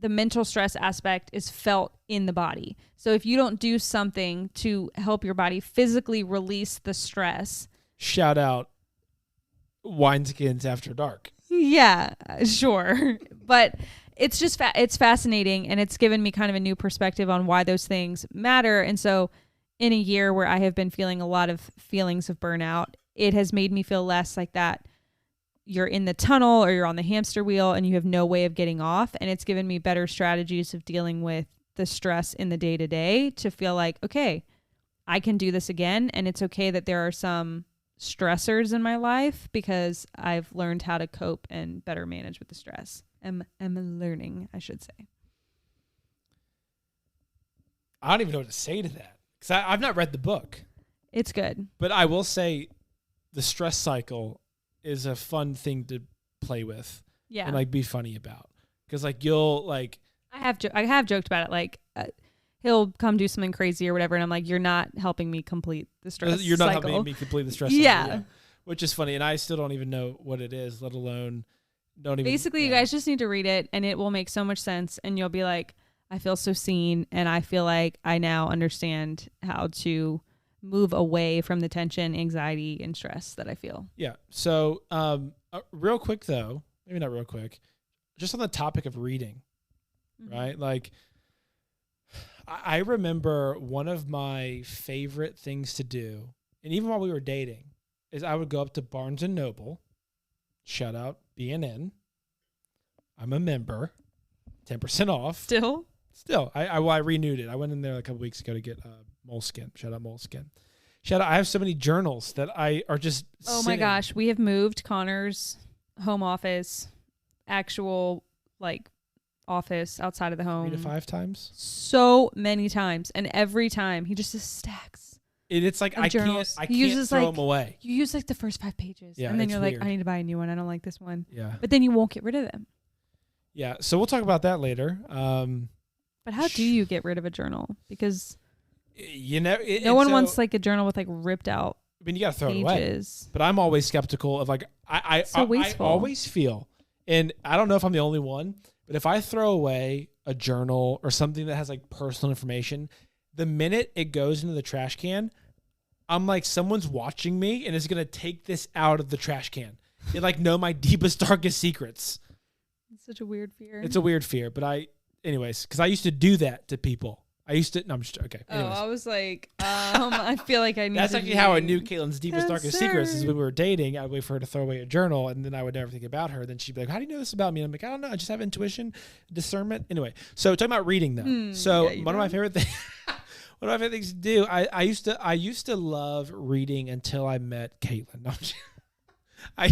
the mental stress aspect is felt in the body. So if you don't do something to help your body physically release the stress. Shout out Wineskins After Dark. Yeah, sure. But it's just, it's fascinating, and it's given me kind of a new perspective on why those things matter. And so in a year where I have been feeling a lot of feelings of burnout, it has made me feel less like that you're in the tunnel or you're on the hamster wheel and you have no way of getting off. And it's given me better strategies of dealing with the stress in the day-to-day to feel like, okay, I can do this again. And it's okay that there are some stressors in my life because I've learned how to cope and better manage with the stress. I'm learning, I should say. I don't even know what to say to that because I've not read the book. It's good. But I will say the stress cycle is a fun thing to play with, and like be funny about, because like you'll like I have joked about it, like he'll come do something crazy or whatever, and I'm like, you're not helping me complete the stress. You're not cycle. helping me complete the stress. cycle, which is funny, and I still don't even know what it is, let alone don't even. Basically, you guys just need to read it, and it will make so much sense, and you'll be like, I feel so seen, and I feel like I now understand how to move away from the tension, anxiety, and stress that I feel. Yeah. So real quick though, maybe not real quick, just on the topic of reading, right? Like, I remember one of my favorite things to do, and even while we were dating, is I would go up to Barnes & Noble, shout out BNN. I'm a member, 10% off. Still, I renewed it. I went in there a couple weeks ago to get Moleskin. Shout out Moleskin. Shout out. I have so many journals that are just. Oh my gosh, we have moved Connor's home office, actual like office outside of the home 3 to 5 times. So many times, and every time he just stacks. It's like I can't throw them away. You use like the first 5 pages, and then you're weird. like, I need to buy a new one. I don't like this one. Yeah, but then you won't get rid of them. Yeah, so we'll talk about that later. But how do you get rid of a journal? Because no one wants like a journal with like ripped out. I mean, you gotta throw it away. Pages. But I'm always skeptical of like I always feel, and I don't know if I'm the only one, but if I throw away a journal or something that has like personal information, the minute it goes into the trash can, I'm like, someone's watching me and is gonna take this out of the trash can. They like know my deepest, darkest secrets. It's such a weird fear. It's a weird fear, but anyways, because I used to do that to people. No, I'm just okay. Anyways. Oh, I was like, I feel like I need. That's actually how I knew Kaitlyn's deepest, darkest secrets. Is when we were dating, I'd wait for her to throw away a journal, and then I would never think about her. Then she'd be like, "How do you know this about me?" And I'm like, "I don't know. I just have intuition, discernment." Anyway, so talking about reading though. One of my favorite things. One of my favorite things to do. I used to love reading until I met Kaitlyn. No, I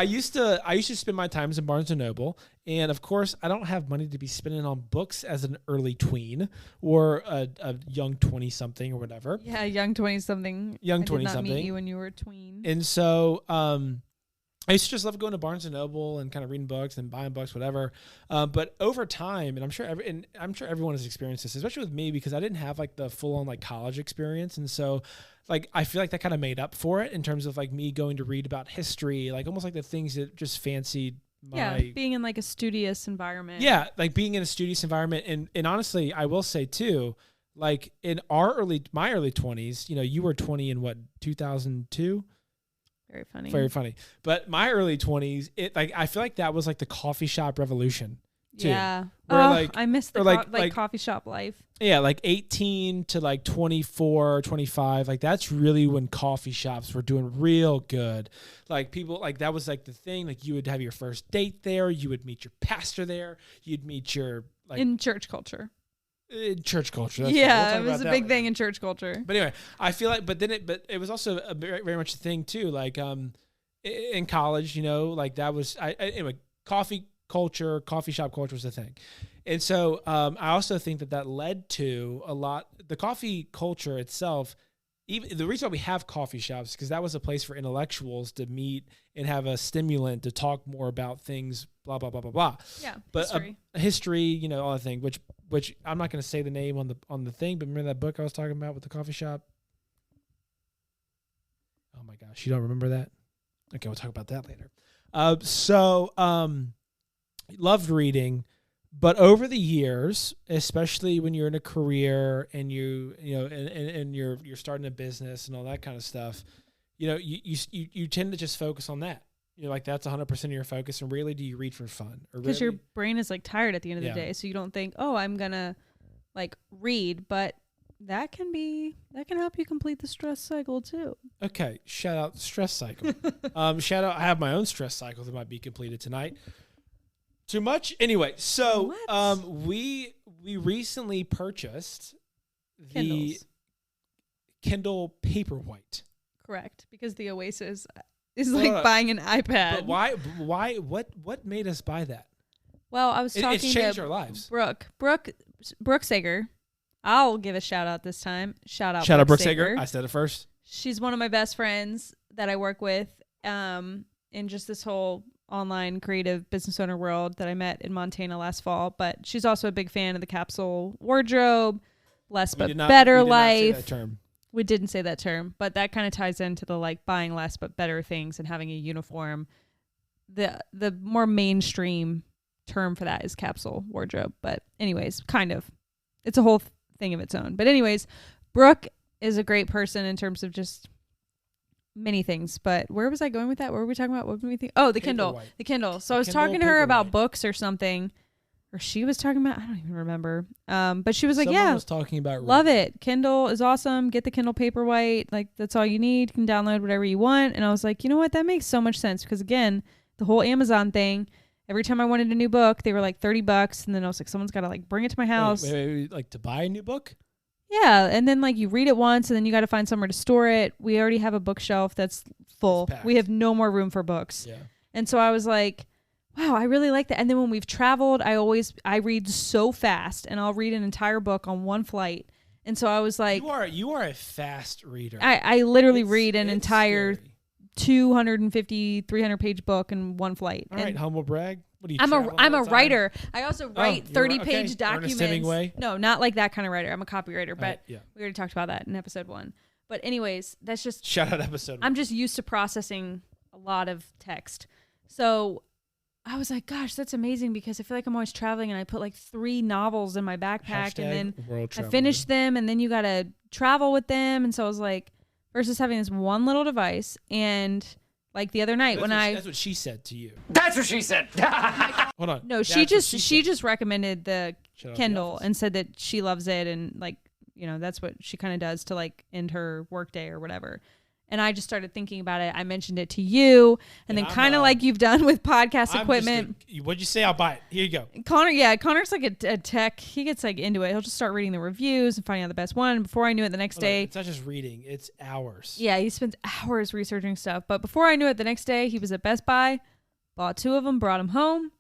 used to spend my times in Barnes & Noble, and of course, I don't have money to be spending on books as an early tween or a young 20-something or whatever. Yeah, young 20-something. Young 20-something. I did not meet you when you were a tween. And so I used to just love going to Barnes & Noble and kind of reading books and buying books, whatever. But over time, and I'm sure everyone has experienced this, especially with me, because I didn't have like the full-on like college experience, and so like I feel like that kind of made up for it in terms of like me going to read about history, like almost like the things that just fancied being in like a studious environment. Yeah, like being in a studious environment, and honestly, I will say too, like in my early 20s, you were 20 in what, 2002? Very funny. Very funny. But my early 20s, I feel like that was like the coffee shop revolution. Too, yeah. I miss the coffee shop life. Yeah, like 18 to like 24, 25. Like that's really when coffee shops were doing real good. Like people, like that was like the thing. Like you would have your first date there. You would meet your pastor there. You'd meet your like in church culture. Church culture. Yeah, it was a big thing in church culture. But anyway, I feel like, but it was also a very, very much a thing too. Like in college, like that was anyway, coffee culture, coffee shop culture was a thing. And so I also think that led to a lot, the coffee culture itself, even the reason why we have coffee shops, because that was a place for intellectuals to meet and have a stimulant to talk more about things, blah, blah, blah, blah, blah. Yeah, but history, all the thing, which I'm not going to say the name on the thing, but remember that book I was talking about with the coffee shop? Oh my gosh, you don't remember that? Okay, we'll talk about that later. Loved reading, but over the years, especially when you're in a career and and you're starting a business and all that kind of stuff, you tend to just focus on that. Like that's 100% of your focus, and rarely do you read for fun. Because your brain is like tired at the end of the day, so you don't think, oh, I'm gonna like read, but that can help you complete the stress cycle too. Okay, shout out stress cycle. Shout out, I have my own stress cycle that might be completed tonight. Too much? Anyway, so we recently purchased the Kindle Paperwhite. Correct, because the Oasis is like buying an iPad. But why what made us buy that? Well, I was talking it's changed our lives. Brooke Sager. I'll give a shout out this time. Shout out Brooke Sager. I said it first. She's one of my best friends that I work with in just this whole online creative business owner world that I met in Montana last fall. But she's also a big fan of the capsule wardrobe, less but better life. We didn't say that term, but that kind of ties into the like buying less but better things and having a uniform. The more mainstream term for that is capsule wardrobe. But anyways, kind of. It's a whole thing of its own. But anyways, Brooke is a great person in terms of just many things, but where was I going with that? What were we talking about? What were we thinking? Oh, the Kindle. Paperwhite. The Kindle. So The I was Kindle talking to her about Paperwhite. books or something. Or she was talking about, I don't even remember. But she was like, Someone yeah, was talking about love it. Kindle is awesome. Get the Kindle Paperwhite. Like, that's all you need. You can download whatever you want. And I was like, you know what? That makes so much sense. Because again, the whole Amazon thing, every time I wanted a new book, they were like $30. And then I was like, someone's got to like bring it to my house. Wait, like to buy a new book? Yeah. And then like you read it once and then you got to find somewhere to store it. We already have a bookshelf that's full. We have no more room for books. Yeah. And so I was like, wow, I really like that. And then when we've traveled, I read so fast, and I'll read an entire book on one flight. And so I was like, you are a fast reader. I literally read an entire scary. 250, 300 page book in one flight. All right, humble brag. What are you? I'm a writer. I also write 30-page documents. Ernest Hemingway? No, not like that kind of writer. I'm a copywriter, but yeah. we already talked about that in episode 1. But anyways, that's just shout out episode 1. I'm just used to processing a lot of text. So I was like, gosh, that's amazing, because I feel like I'm always traveling and I put like 3 novels in my backpack and then I finish them and then you got to travel with them. And so I was like, versus having this one little device. And like the other night that's what she said to you. That's what she said. Hold on. No, she just recommended the Kindle and said that she loves it. And like, you know, that's what she kind of does to like end her workday or whatever. And I just started thinking about it. I mentioned it to you, and then kind of like you've done with podcast equipment. What'd you say? I'll buy it. Here you go. Connor's like a tech. He gets like into it. He'll just start reading the reviews and finding out the best one. And before I knew it, the next day, it's not just reading; it's hours. Yeah, he spends hours researching stuff. But before I knew it, the next day he was at Best Buy, bought 2 of them, brought them home,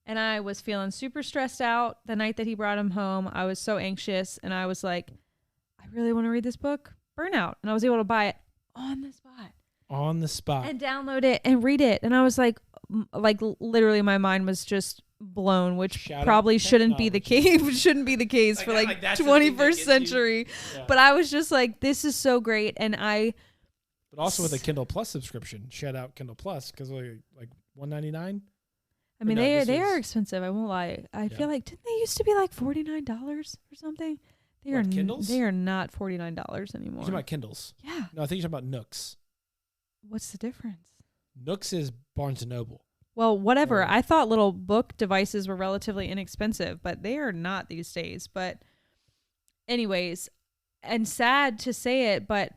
and I was feeling super stressed out the night that he brought them home. I was so anxious, and I was like, I really want to read this book, Burnout, and I was able to buy it on the spot and download it and read it. And I was like literally my mind was just blown, which probably shouldn't be the case for like 21st century. Yeah. But I was just like, this is so great. And but also with a Kindle Plus subscription, shout out Kindle Plus, because like $199. I mean, they are expensive, I won't lie. I feel like, didn't they used to be like $49 or something? Kindles? They are not $49 anymore. You're talking about Kindles? Yeah. No, I think you're talking about Nooks. What's the difference? Nooks is Barnes & Noble. Well, whatever. I thought little book devices were relatively inexpensive, but they are not these days. But anyways, and sad to say it, but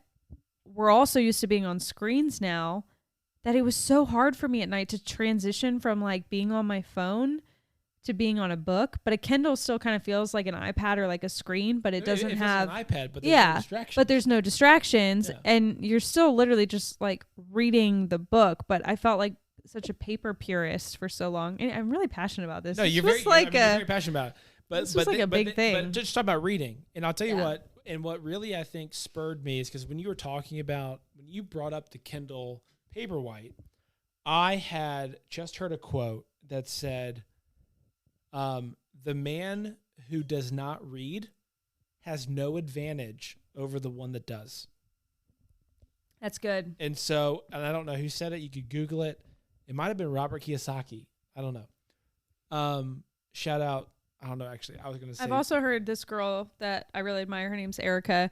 we're also used to being on screens now, that it was so hard for me at night to transition from like being on my phone to being on a book. But a Kindle still kind of feels like an iPad or like a screen, but it doesn't have an iPad, but there's no distractions. But there's no distractions, and you're still literally just like reading the book. But I felt like such a paper purist for so long, and I'm really passionate about this. No, you're very passionate about it. But this was like a big thing. But just talk about reading, and I'll tell you what. And what really I think spurred me is because when you brought up the Kindle Paperwhite, I had just heard a quote that said, the man who does not read has no advantage over the one that does. That's good. And I don't know who said it. You could Google it. It might have been Robert Kiyosaki. I don't know. Shout out. I don't know, actually. I was going to say. I've also heard this girl that I really admire. Her name's Erica.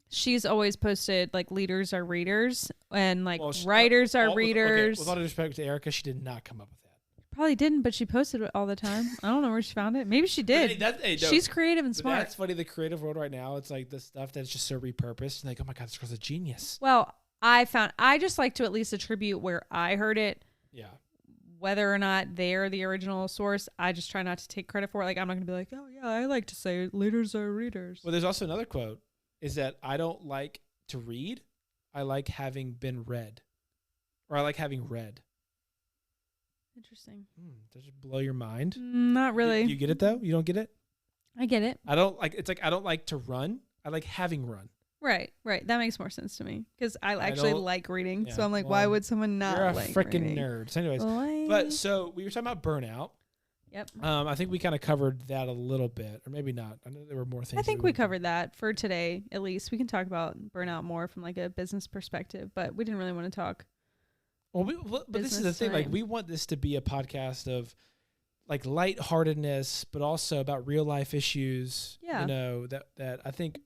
She's always posted like leaders are readers and like writers are readers. With all due respect to Erica, she did not come up with that. Probably didn't, but she posted it all the time. I don't know where she found it. Maybe she did. She's creative and smart. That's funny. The creative world right now, it's like the stuff that's just so repurposed. And like, oh my God, this girl's a genius. Well, I just like to at least attribute where I heard it. Yeah. Whether or not they're the original source, I just try not to take credit for it. Like, I'm not going to be like, oh yeah, I like to say leaders are readers. Well, there's also another quote is that I don't like to read. I like having been read, or I like having read. Interesting. Does it blow your mind? Not really. You get it though? You don't get it? I get it. I don't like to run. I like having run. Right. That makes more sense to me because I actually like reading. Yeah, so I'm like, why would someone not like reading? You're a freaking nerd. So anyways, so we were talking about burnout. Yep. I think we kind of covered that a little bit, or maybe not. I know there were more things. I think we covered that for today, at least. We can talk about burnout more from like a business perspective, but we didn't really want to talk. Well, but this is the thing. Like, we want this to be a podcast of like lightheartedness, but also about real life issues. Yeah. You know, that I think.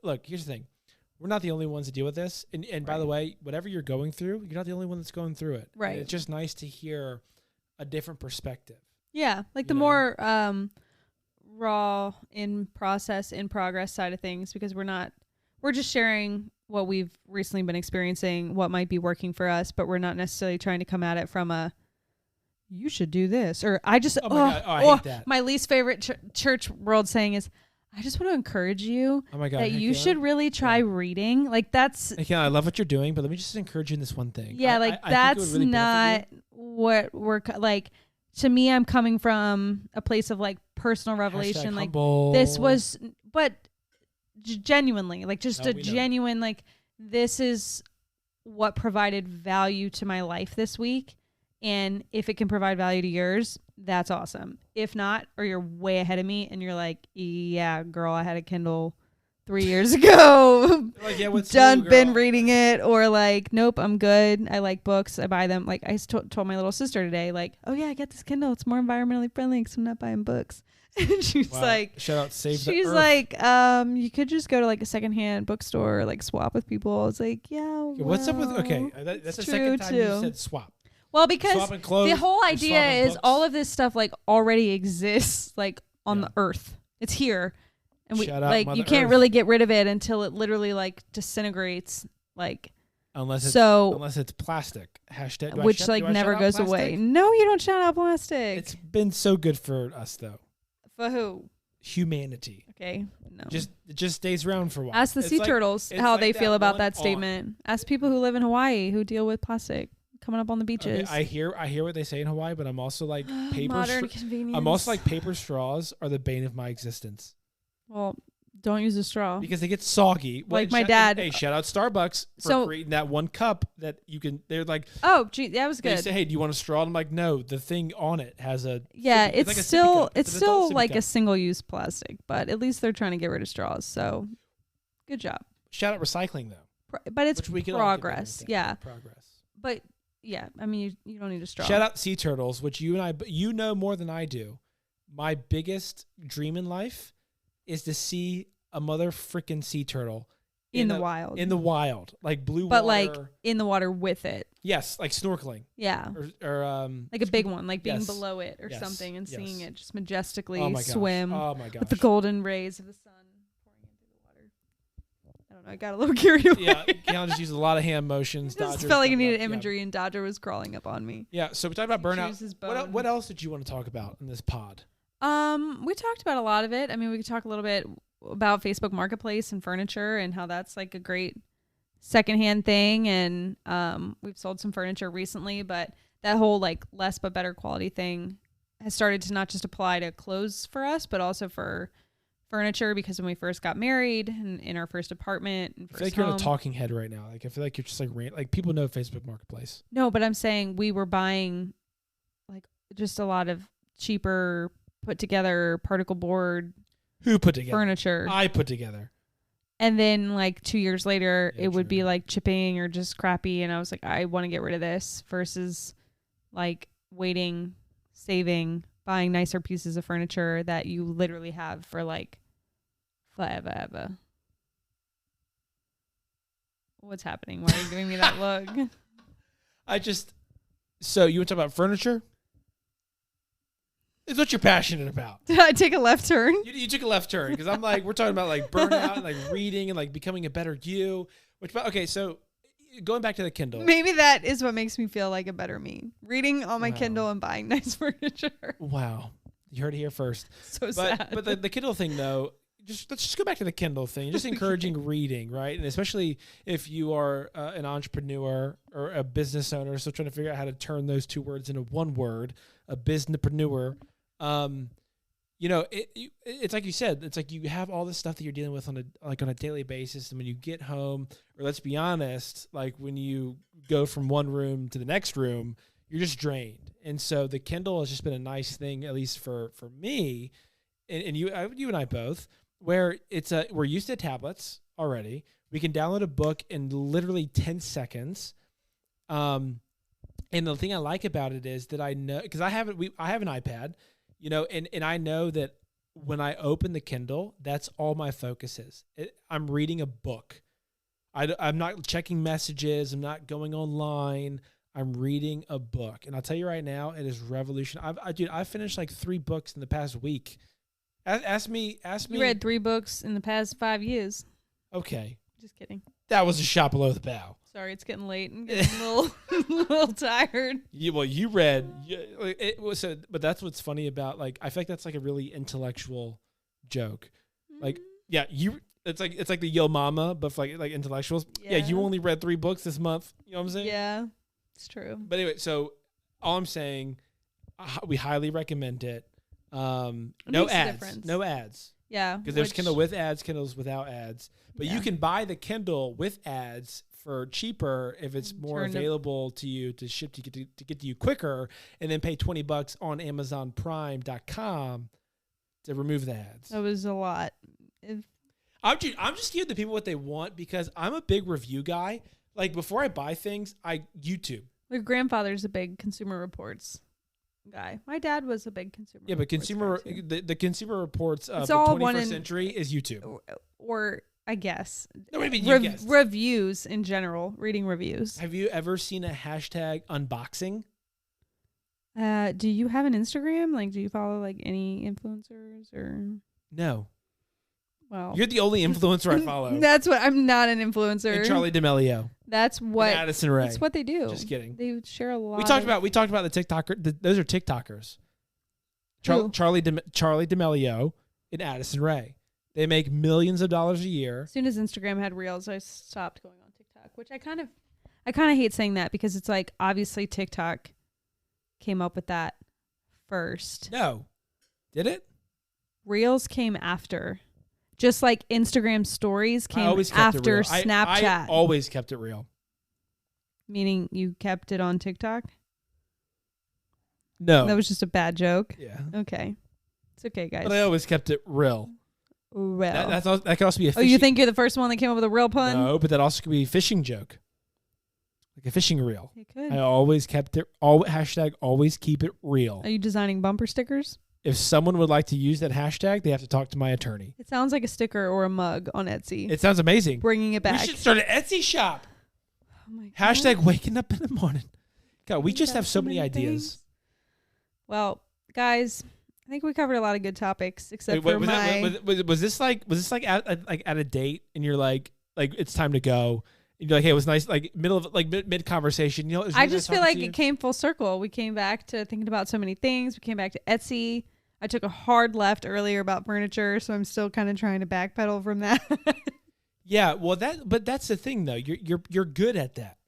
Look, here's the thing. we're not the only ones to deal with this. And by Right. the way, whatever you're going through, you're not the only one that's going through it. Right. And it's just nice to hear a different perspective. Yeah, like the more raw in progress side of things, because we're just sharing what we've recently been experiencing, what might be working for us, but we're not necessarily trying to come at it from a you should do this, or I just Oh my God. Oh, I hate that. My least favorite church world saying is, I just want to encourage you that you should really try reading. Like that's I love what you're doing, but let me just encourage you in this one thing. Yeah, that's really not what we're like. To me, I'm coming from a place of like personal revelation. Like humble. This was, but genuinely, like just a genuine, like this is what provided value to my life this week. And if it can provide value to yours, that's awesome. If not, or you're way ahead of me and you're like, yeah, girl, I had a Kindle 3 years ago. Like, yeah, what's done, new, been reading it, or like, nope, I'm good. I like books. I buy them. Like I told my little sister today, like, oh yeah, I got this Kindle. It's more environmentally friendly because I'm not buying books. And she's like, shout out, save the she's earth. like, you could just go to like a secondhand bookstore, or like swap with people. I was like, yeah. Well, what's up with that's the second time you said swap. Well, because clothes, the whole idea is all of this stuff like already exists like on the earth. It's here. And we like you can't really get rid of it until it literally like disintegrates, like unless it's plastic. Hashtag which like never goes plastic? away. No, you don't shout out plastic. It's been so good for us though. For who? Humanity. Okay, no. It just stays around for a while. Ask the sea turtles how they feel about that statement. Ask people who live in Hawaii who deal with plastic coming up on the beaches. Okay, I hear what they say in Hawaii, but I'm also like modern convenience. I'm also like paper straws are the bane of my existence. Well, don't use a straw because they get soggy. Like my dad. Hey, shout out Starbucks for creating that one cup that you can. They're like, oh, gee, that was good. They say, hey, do you want a straw? And I'm like, no. The thing on it has a. Yeah, it's like still like a single-use plastic, but at least they're trying to get rid of straws. So, good job. Shout out recycling though. But it's progress. Yeah. Progress. But yeah, I mean, you don't need a straw. Shout out sea turtles, which you know more than I do. My biggest dream in life is to see a mother freaking sea turtle in the wild. In the wild, like blue water. But like in the water with it. Yes, like snorkeling. Yeah. Or like a big one, like being below it or something and seeing it just majestically swim with the golden rays of the sun pouring into the water. I don't know, I got a little carried away. Yeah, Keanu just used a lot of hand motions. I just felt like I needed imagery and Dodger was crawling up on me. Yeah, so we talked about burnout. What else did you want to talk about in this pod? We talked about a lot of it. I mean, we could talk a little bit about Facebook Marketplace and furniture and how that's like a great secondhand thing. And we've sold some furniture recently, but that whole like less but better quality thing has started to not just apply to clothes for us, but also for furniture, because when we first got married and in our first apartment, and I feel like you're on a talking head right now. Like I feel like you're just like people know Facebook Marketplace. No, but I'm saying we were buying like just a lot of cheaper put together particle board. Who put together? Furniture. I put together. And then like 2 years later, it would be like chipping or just crappy. And I was like, I want to get rid of this versus like waiting, saving, buying nicer pieces of furniture that you literally have for like forever, ever. What's happening? Why are you giving me that look? So you want to talk about furniture? It's what you're passionate about. Did I take a left turn? You took a left turn because I'm like, we're talking about like burnout and like reading and like becoming a better you. Okay, so going back to the Kindle. Maybe that is what makes me feel like a better me. Reading on my Kindle and buying nice furniture. Wow. You heard it here first. Sad. But the Kindle thing though, let's just go back to the Kindle thing. Just encouraging reading, right? And especially if you are an entrepreneur or a business owner, still trying to figure out how to turn those two words into one word, a businesspreneur. It's like you said, it's like you have all this stuff that you're dealing with on a daily basis. And when you get home, or let's be honest, like when you go from one room to the next room, you're just drained. And so the Kindle has just been a nice thing, at least for me and you and I both, where we're used to tablets already. We can download a book in literally 10 seconds. And the thing I like about it is that I know, because I have an iPad, and I know that when I open the Kindle, that's all my focus is. I'm reading a book. I'm not checking messages. I'm not going online. I'm reading a book. And I'll tell you right now, it is revolutionary. Dude, I finished like 3 books in the past week. Ask me. You read 3 books in the past 5 years. Okay. Just kidding. That was a shot below the bow. Sorry, it's getting late and getting a little tired. You read. But that's what's funny about, like, I feel like that's like a really intellectual joke. Like, yeah, it's like the Yo Mama, but for like intellectuals. Yeah, you only read 3 books this month. You know what I'm saying? Yeah, it's true. But anyway, so all I'm saying, we highly recommend it. No ads. No ads. Yeah. Because there's Kindle with ads, Kindles without ads. But you can buy the Kindle with ads for cheaper if it's more available to you to ship to get to you quicker, and then pay $20 on AmazonPrime.com to remove the ads. That was a lot. I'm just giving the people what they want because I'm a big review guy. Like, before I buy things, I YouTube. My grandfather's a big Consumer Reports guy. My dad was a big Consumer Reports. But the Consumer Reports of the 21st century is YouTube. Or I guess. No, what do you mean reviews in general, reading reviews. Have you ever seen a hashtag unboxing? Do you have an Instagram? Like, do you follow like any influencers or? No. Well, you're the only influencer I follow. That's what I'm not an influencer. And Charlie D'Amelio. That's what and Addison Rae. That's what they do. Just kidding. They share a lot. We talked about the TikToker. Those are TikTokers. Charlie D'Amelio and Addison Rae. They make millions of dollars a year. As soon as Instagram had Reels, I stopped going on TikTok, which I kind of hate saying that because it's like obviously TikTok came up with that first. No. Did it? Reels came after. Just like Instagram stories came after Snapchat. I always kept it real. Meaning you kept it on TikTok? No. That was just a bad joke? Yeah. Okay. It's okay, guys. But I always kept it real. Real. That could also be a fishing. Oh, you think you're the first one that came up with a real pun? No, but that also could be a fishing joke. Like a fishing reel. It could. I always kept it, hashtag always keep it real. Are you designing bumper stickers? If someone would like to use that hashtag, they have to talk to my attorney. It sounds like a sticker or a mug on Etsy. It sounds amazing. Bringing it back. We should start an Etsy shop. Oh my God. Hashtag waking up in the morning. God, we just have so many ideas. Things. Well, guys, I think we covered a lot of good topics, except for was this like at a date, and you're like it's time to go. And you're like, hey, it was nice, like mid conversation. You know, I just feel like it came full circle. We came back to thinking about so many things. We came back to Etsy. I took a hard left earlier about furniture, so I'm still kind of trying to backpedal from that. Yeah, well, but that's the thing though. You're good at that.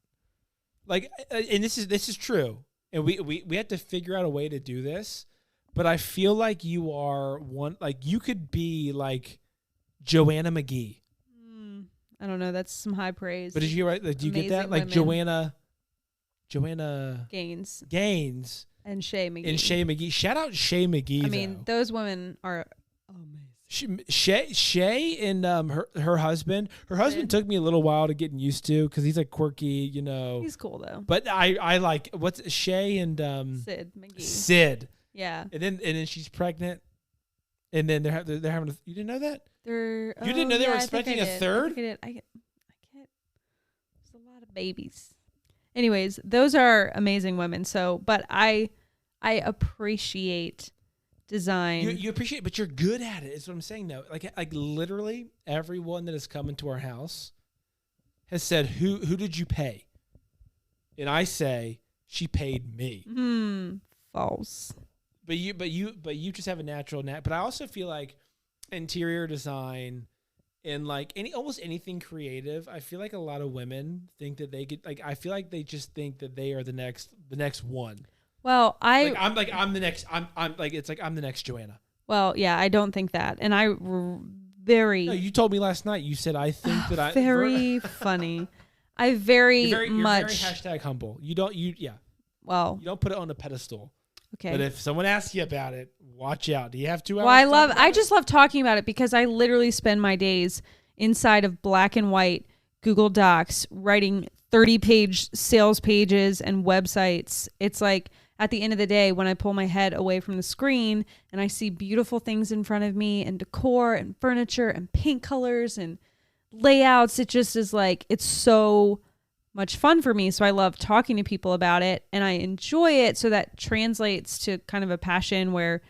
Like, and this is true. And we had to figure out a way to do this. But I feel like you are one. Like, you could be like Joanna McGee. I don't know. That's some high praise. But did you do you get that? Like women. Joanna Gaines and Shay McGee. Shout out Shay McGee. I mean, those women are amazing. Shay and her husband. Her husband took me a little while to get used to because he's like quirky, you know. He's cool though. But I like what's Shay and Sid McGee. Sid. Yeah. And then she's pregnant, and then they're having. You didn't know that? You didn't know they were expecting a third? I get. There's a lot of babies. Anyways, those are amazing women. So, but I appreciate design. You appreciate, but you're good at it. Is what I'm saying. Though, like literally everyone that has come into our house has said, "Who did you pay?" And I say, "She paid me." False. But you just have a natural knack. But I also feel like interior design and like almost anything creative, I feel like a lot of women think that they could, like, I feel like they just think that they are the next one. Well, I'm the next Joanna. Well, yeah, I don't think that. And No, you told me last night. You said I think that very funny. You're very hashtag humble. You don't put it on a pedestal. Okay. But if someone asks you about it, watch out. Do you have 2 hours? Well, I just love talking about it because I literally spend my days inside of black and white Google Docs writing 30-page sales pages and websites. It's like at the end of the day when I pull my head away from the screen and I see beautiful things in front of me and decor and furniture and paint colors and layouts. It just is like, it's so much fun for me. So I love talking to people about it and I enjoy it. So that translates to kind of a passion where,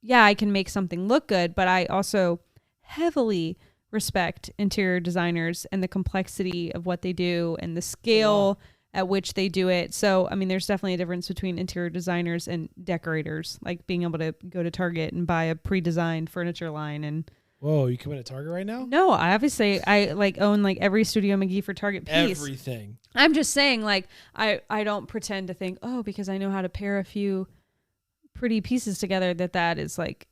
yeah, I can make something look good, but I also heavily respect interior designers and the complexity of what they do and the scale at which they do it. So, I mean, there's definitely a difference between interior designers and decorators, like being able to go to Target and buy a pre-designed furniture line. And whoa, you come into Target right now? No, I like own like every Studio McGee for Target piece. Everything. I'm just saying, like, I don't pretend to think, oh, because I know how to pair a few pretty pieces together, that is like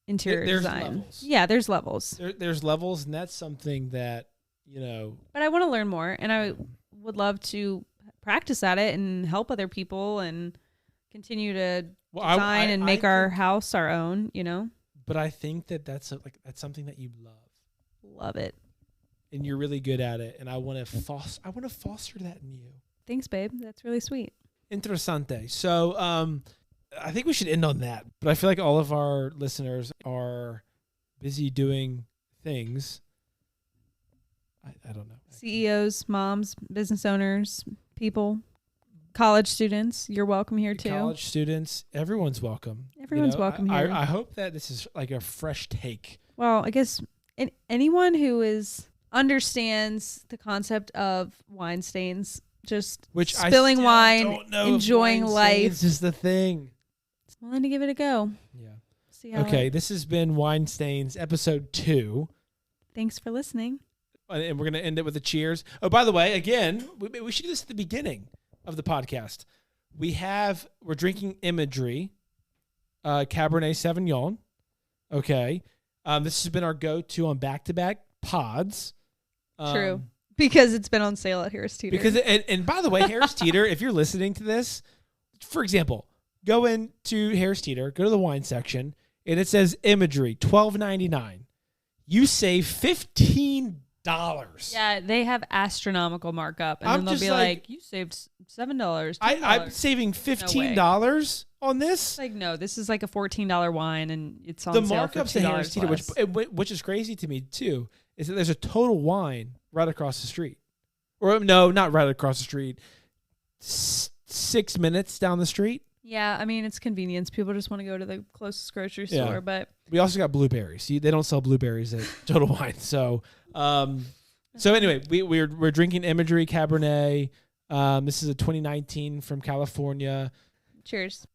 interior design. Levels. Yeah, there's levels. There's levels, and that's something that, But I want to learn more, and I would love to practice at it and help other people and continue to design and make our house our own, But I think that's something that you love. Love it. And you're really good at it, and I want to foster that in you. Thanks, babe. That's really sweet. Interessante. So, I think we should end on that. But I feel like all of our listeners are busy doing things. I don't know. CEOs, moms, business owners, people, college students. You're welcome here too. College students, everyone's welcome. Everyone's welcome here. I hope that this is like a fresh take. Well, I guess anyone who understands the concept of wine stains, just spilling wine, enjoying life. This is the thing. I'm willing to give it a go. Yeah. See how this has been Wine Stains, episode 2. Thanks for listening. And we're going to end it with a cheers. Oh, by the way, again, we should do this at the beginning of the podcast. We're drinking Imagery, Cabernet Sauvignon. Okay. This has been our go-to on back-to-back pods. True. Because it's been on sale at Harris Teeter. And by the way, Harris Teeter, if you're listening to this, for example, go into Harris Teeter, go to the wine section, and it says Imagery, $12.99. You save $15. Yeah, they have astronomical markup, and then they'll be like, "You saved $7." I'm saving $15 on this. Like, no, this is like a $14 wine, and it's on the sale markups to Harris Teeter, which is crazy to me too, is that there's a Total Wine right across the street, or no, not right across the street, 6 minutes down the streat. Yeah, I mean, it's convenience. People just want to go to the closest grocery store, but we also got blueberries. See, they don't sell blueberries at Total Wine. So, anyway, we're drinking Imagery Cabernet. This is a 2019 from California. Cheers.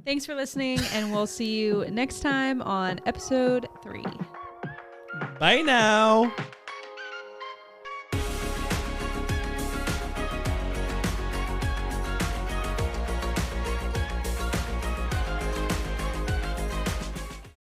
Thanks for listening, and we'll see you next time on episode 3. Bye now.